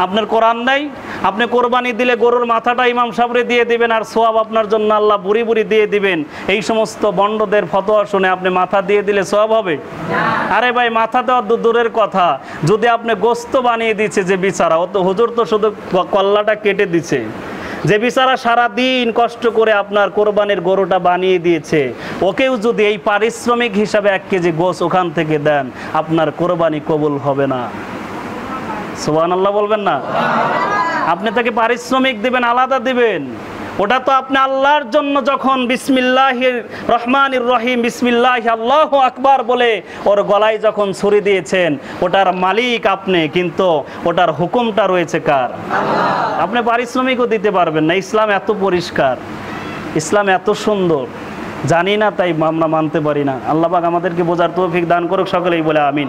আপনার কোরআন নাই। আপনি কোরবানি দিলে গরুর মাথাটা ইমাম সাহেবরে দিয়ে দিবেন, আর সওয়াব আপনার জন্য আল্লাহ বুড়ি বুড়ি দিয়ে দিবেন। এই সমস্ত বন্ডদের ফতোয়া শুনে আপনি মাথা দিয়ে দিলে সওয়াব হবে? আরে ভাই, মাথা দেওয়া দূরের কথা, যদি আপনি গোস্ত বানিয়ে দিচ্ছে যে বিচারা, ও তো হুজুর তো শুধু কল্লাটা কেটে দিচ্ছে, যে বিচারা সারা দিন কষ্ট করে আপনার কোরবানির গরুটা বানিয়ে দিয়েছে, ওকেও যদি এই পারিশ্রমিক হিসাবে 1 কেজি গোশ ওখান থেকে দেন, আপনার কোরবানি কবুল হবে না। সুবহানাল্লাহ বলবেন না? আপনি তাকে পারিশ্রমিক দিবেন, আলাদা দিবেন। ওটা তো আপনি আল্লাহর জন্য যখন বিসমিল্লাহির রহমানির রহিম বিসমিল্লাহ আল্লাহু আকবার বলে ওর গলায় যখন ছুরি দিয়েছেন, ওটার মালিক আপনি, কিন্তু ওটার হুকুমটা রয়েছে কার? আল্লাহ। আপনি পারিশ্রমিকও দিতে পারবেন না। ইসলাম এত পরিষ্কার, ইসলাম এত সুন্দর, জানি না তাই আমরা মানতে পারি না। আল্লাহ পাক আমাদেরকে বোঝার তৌফিক দান করুক, সকলেই বলে আমিন।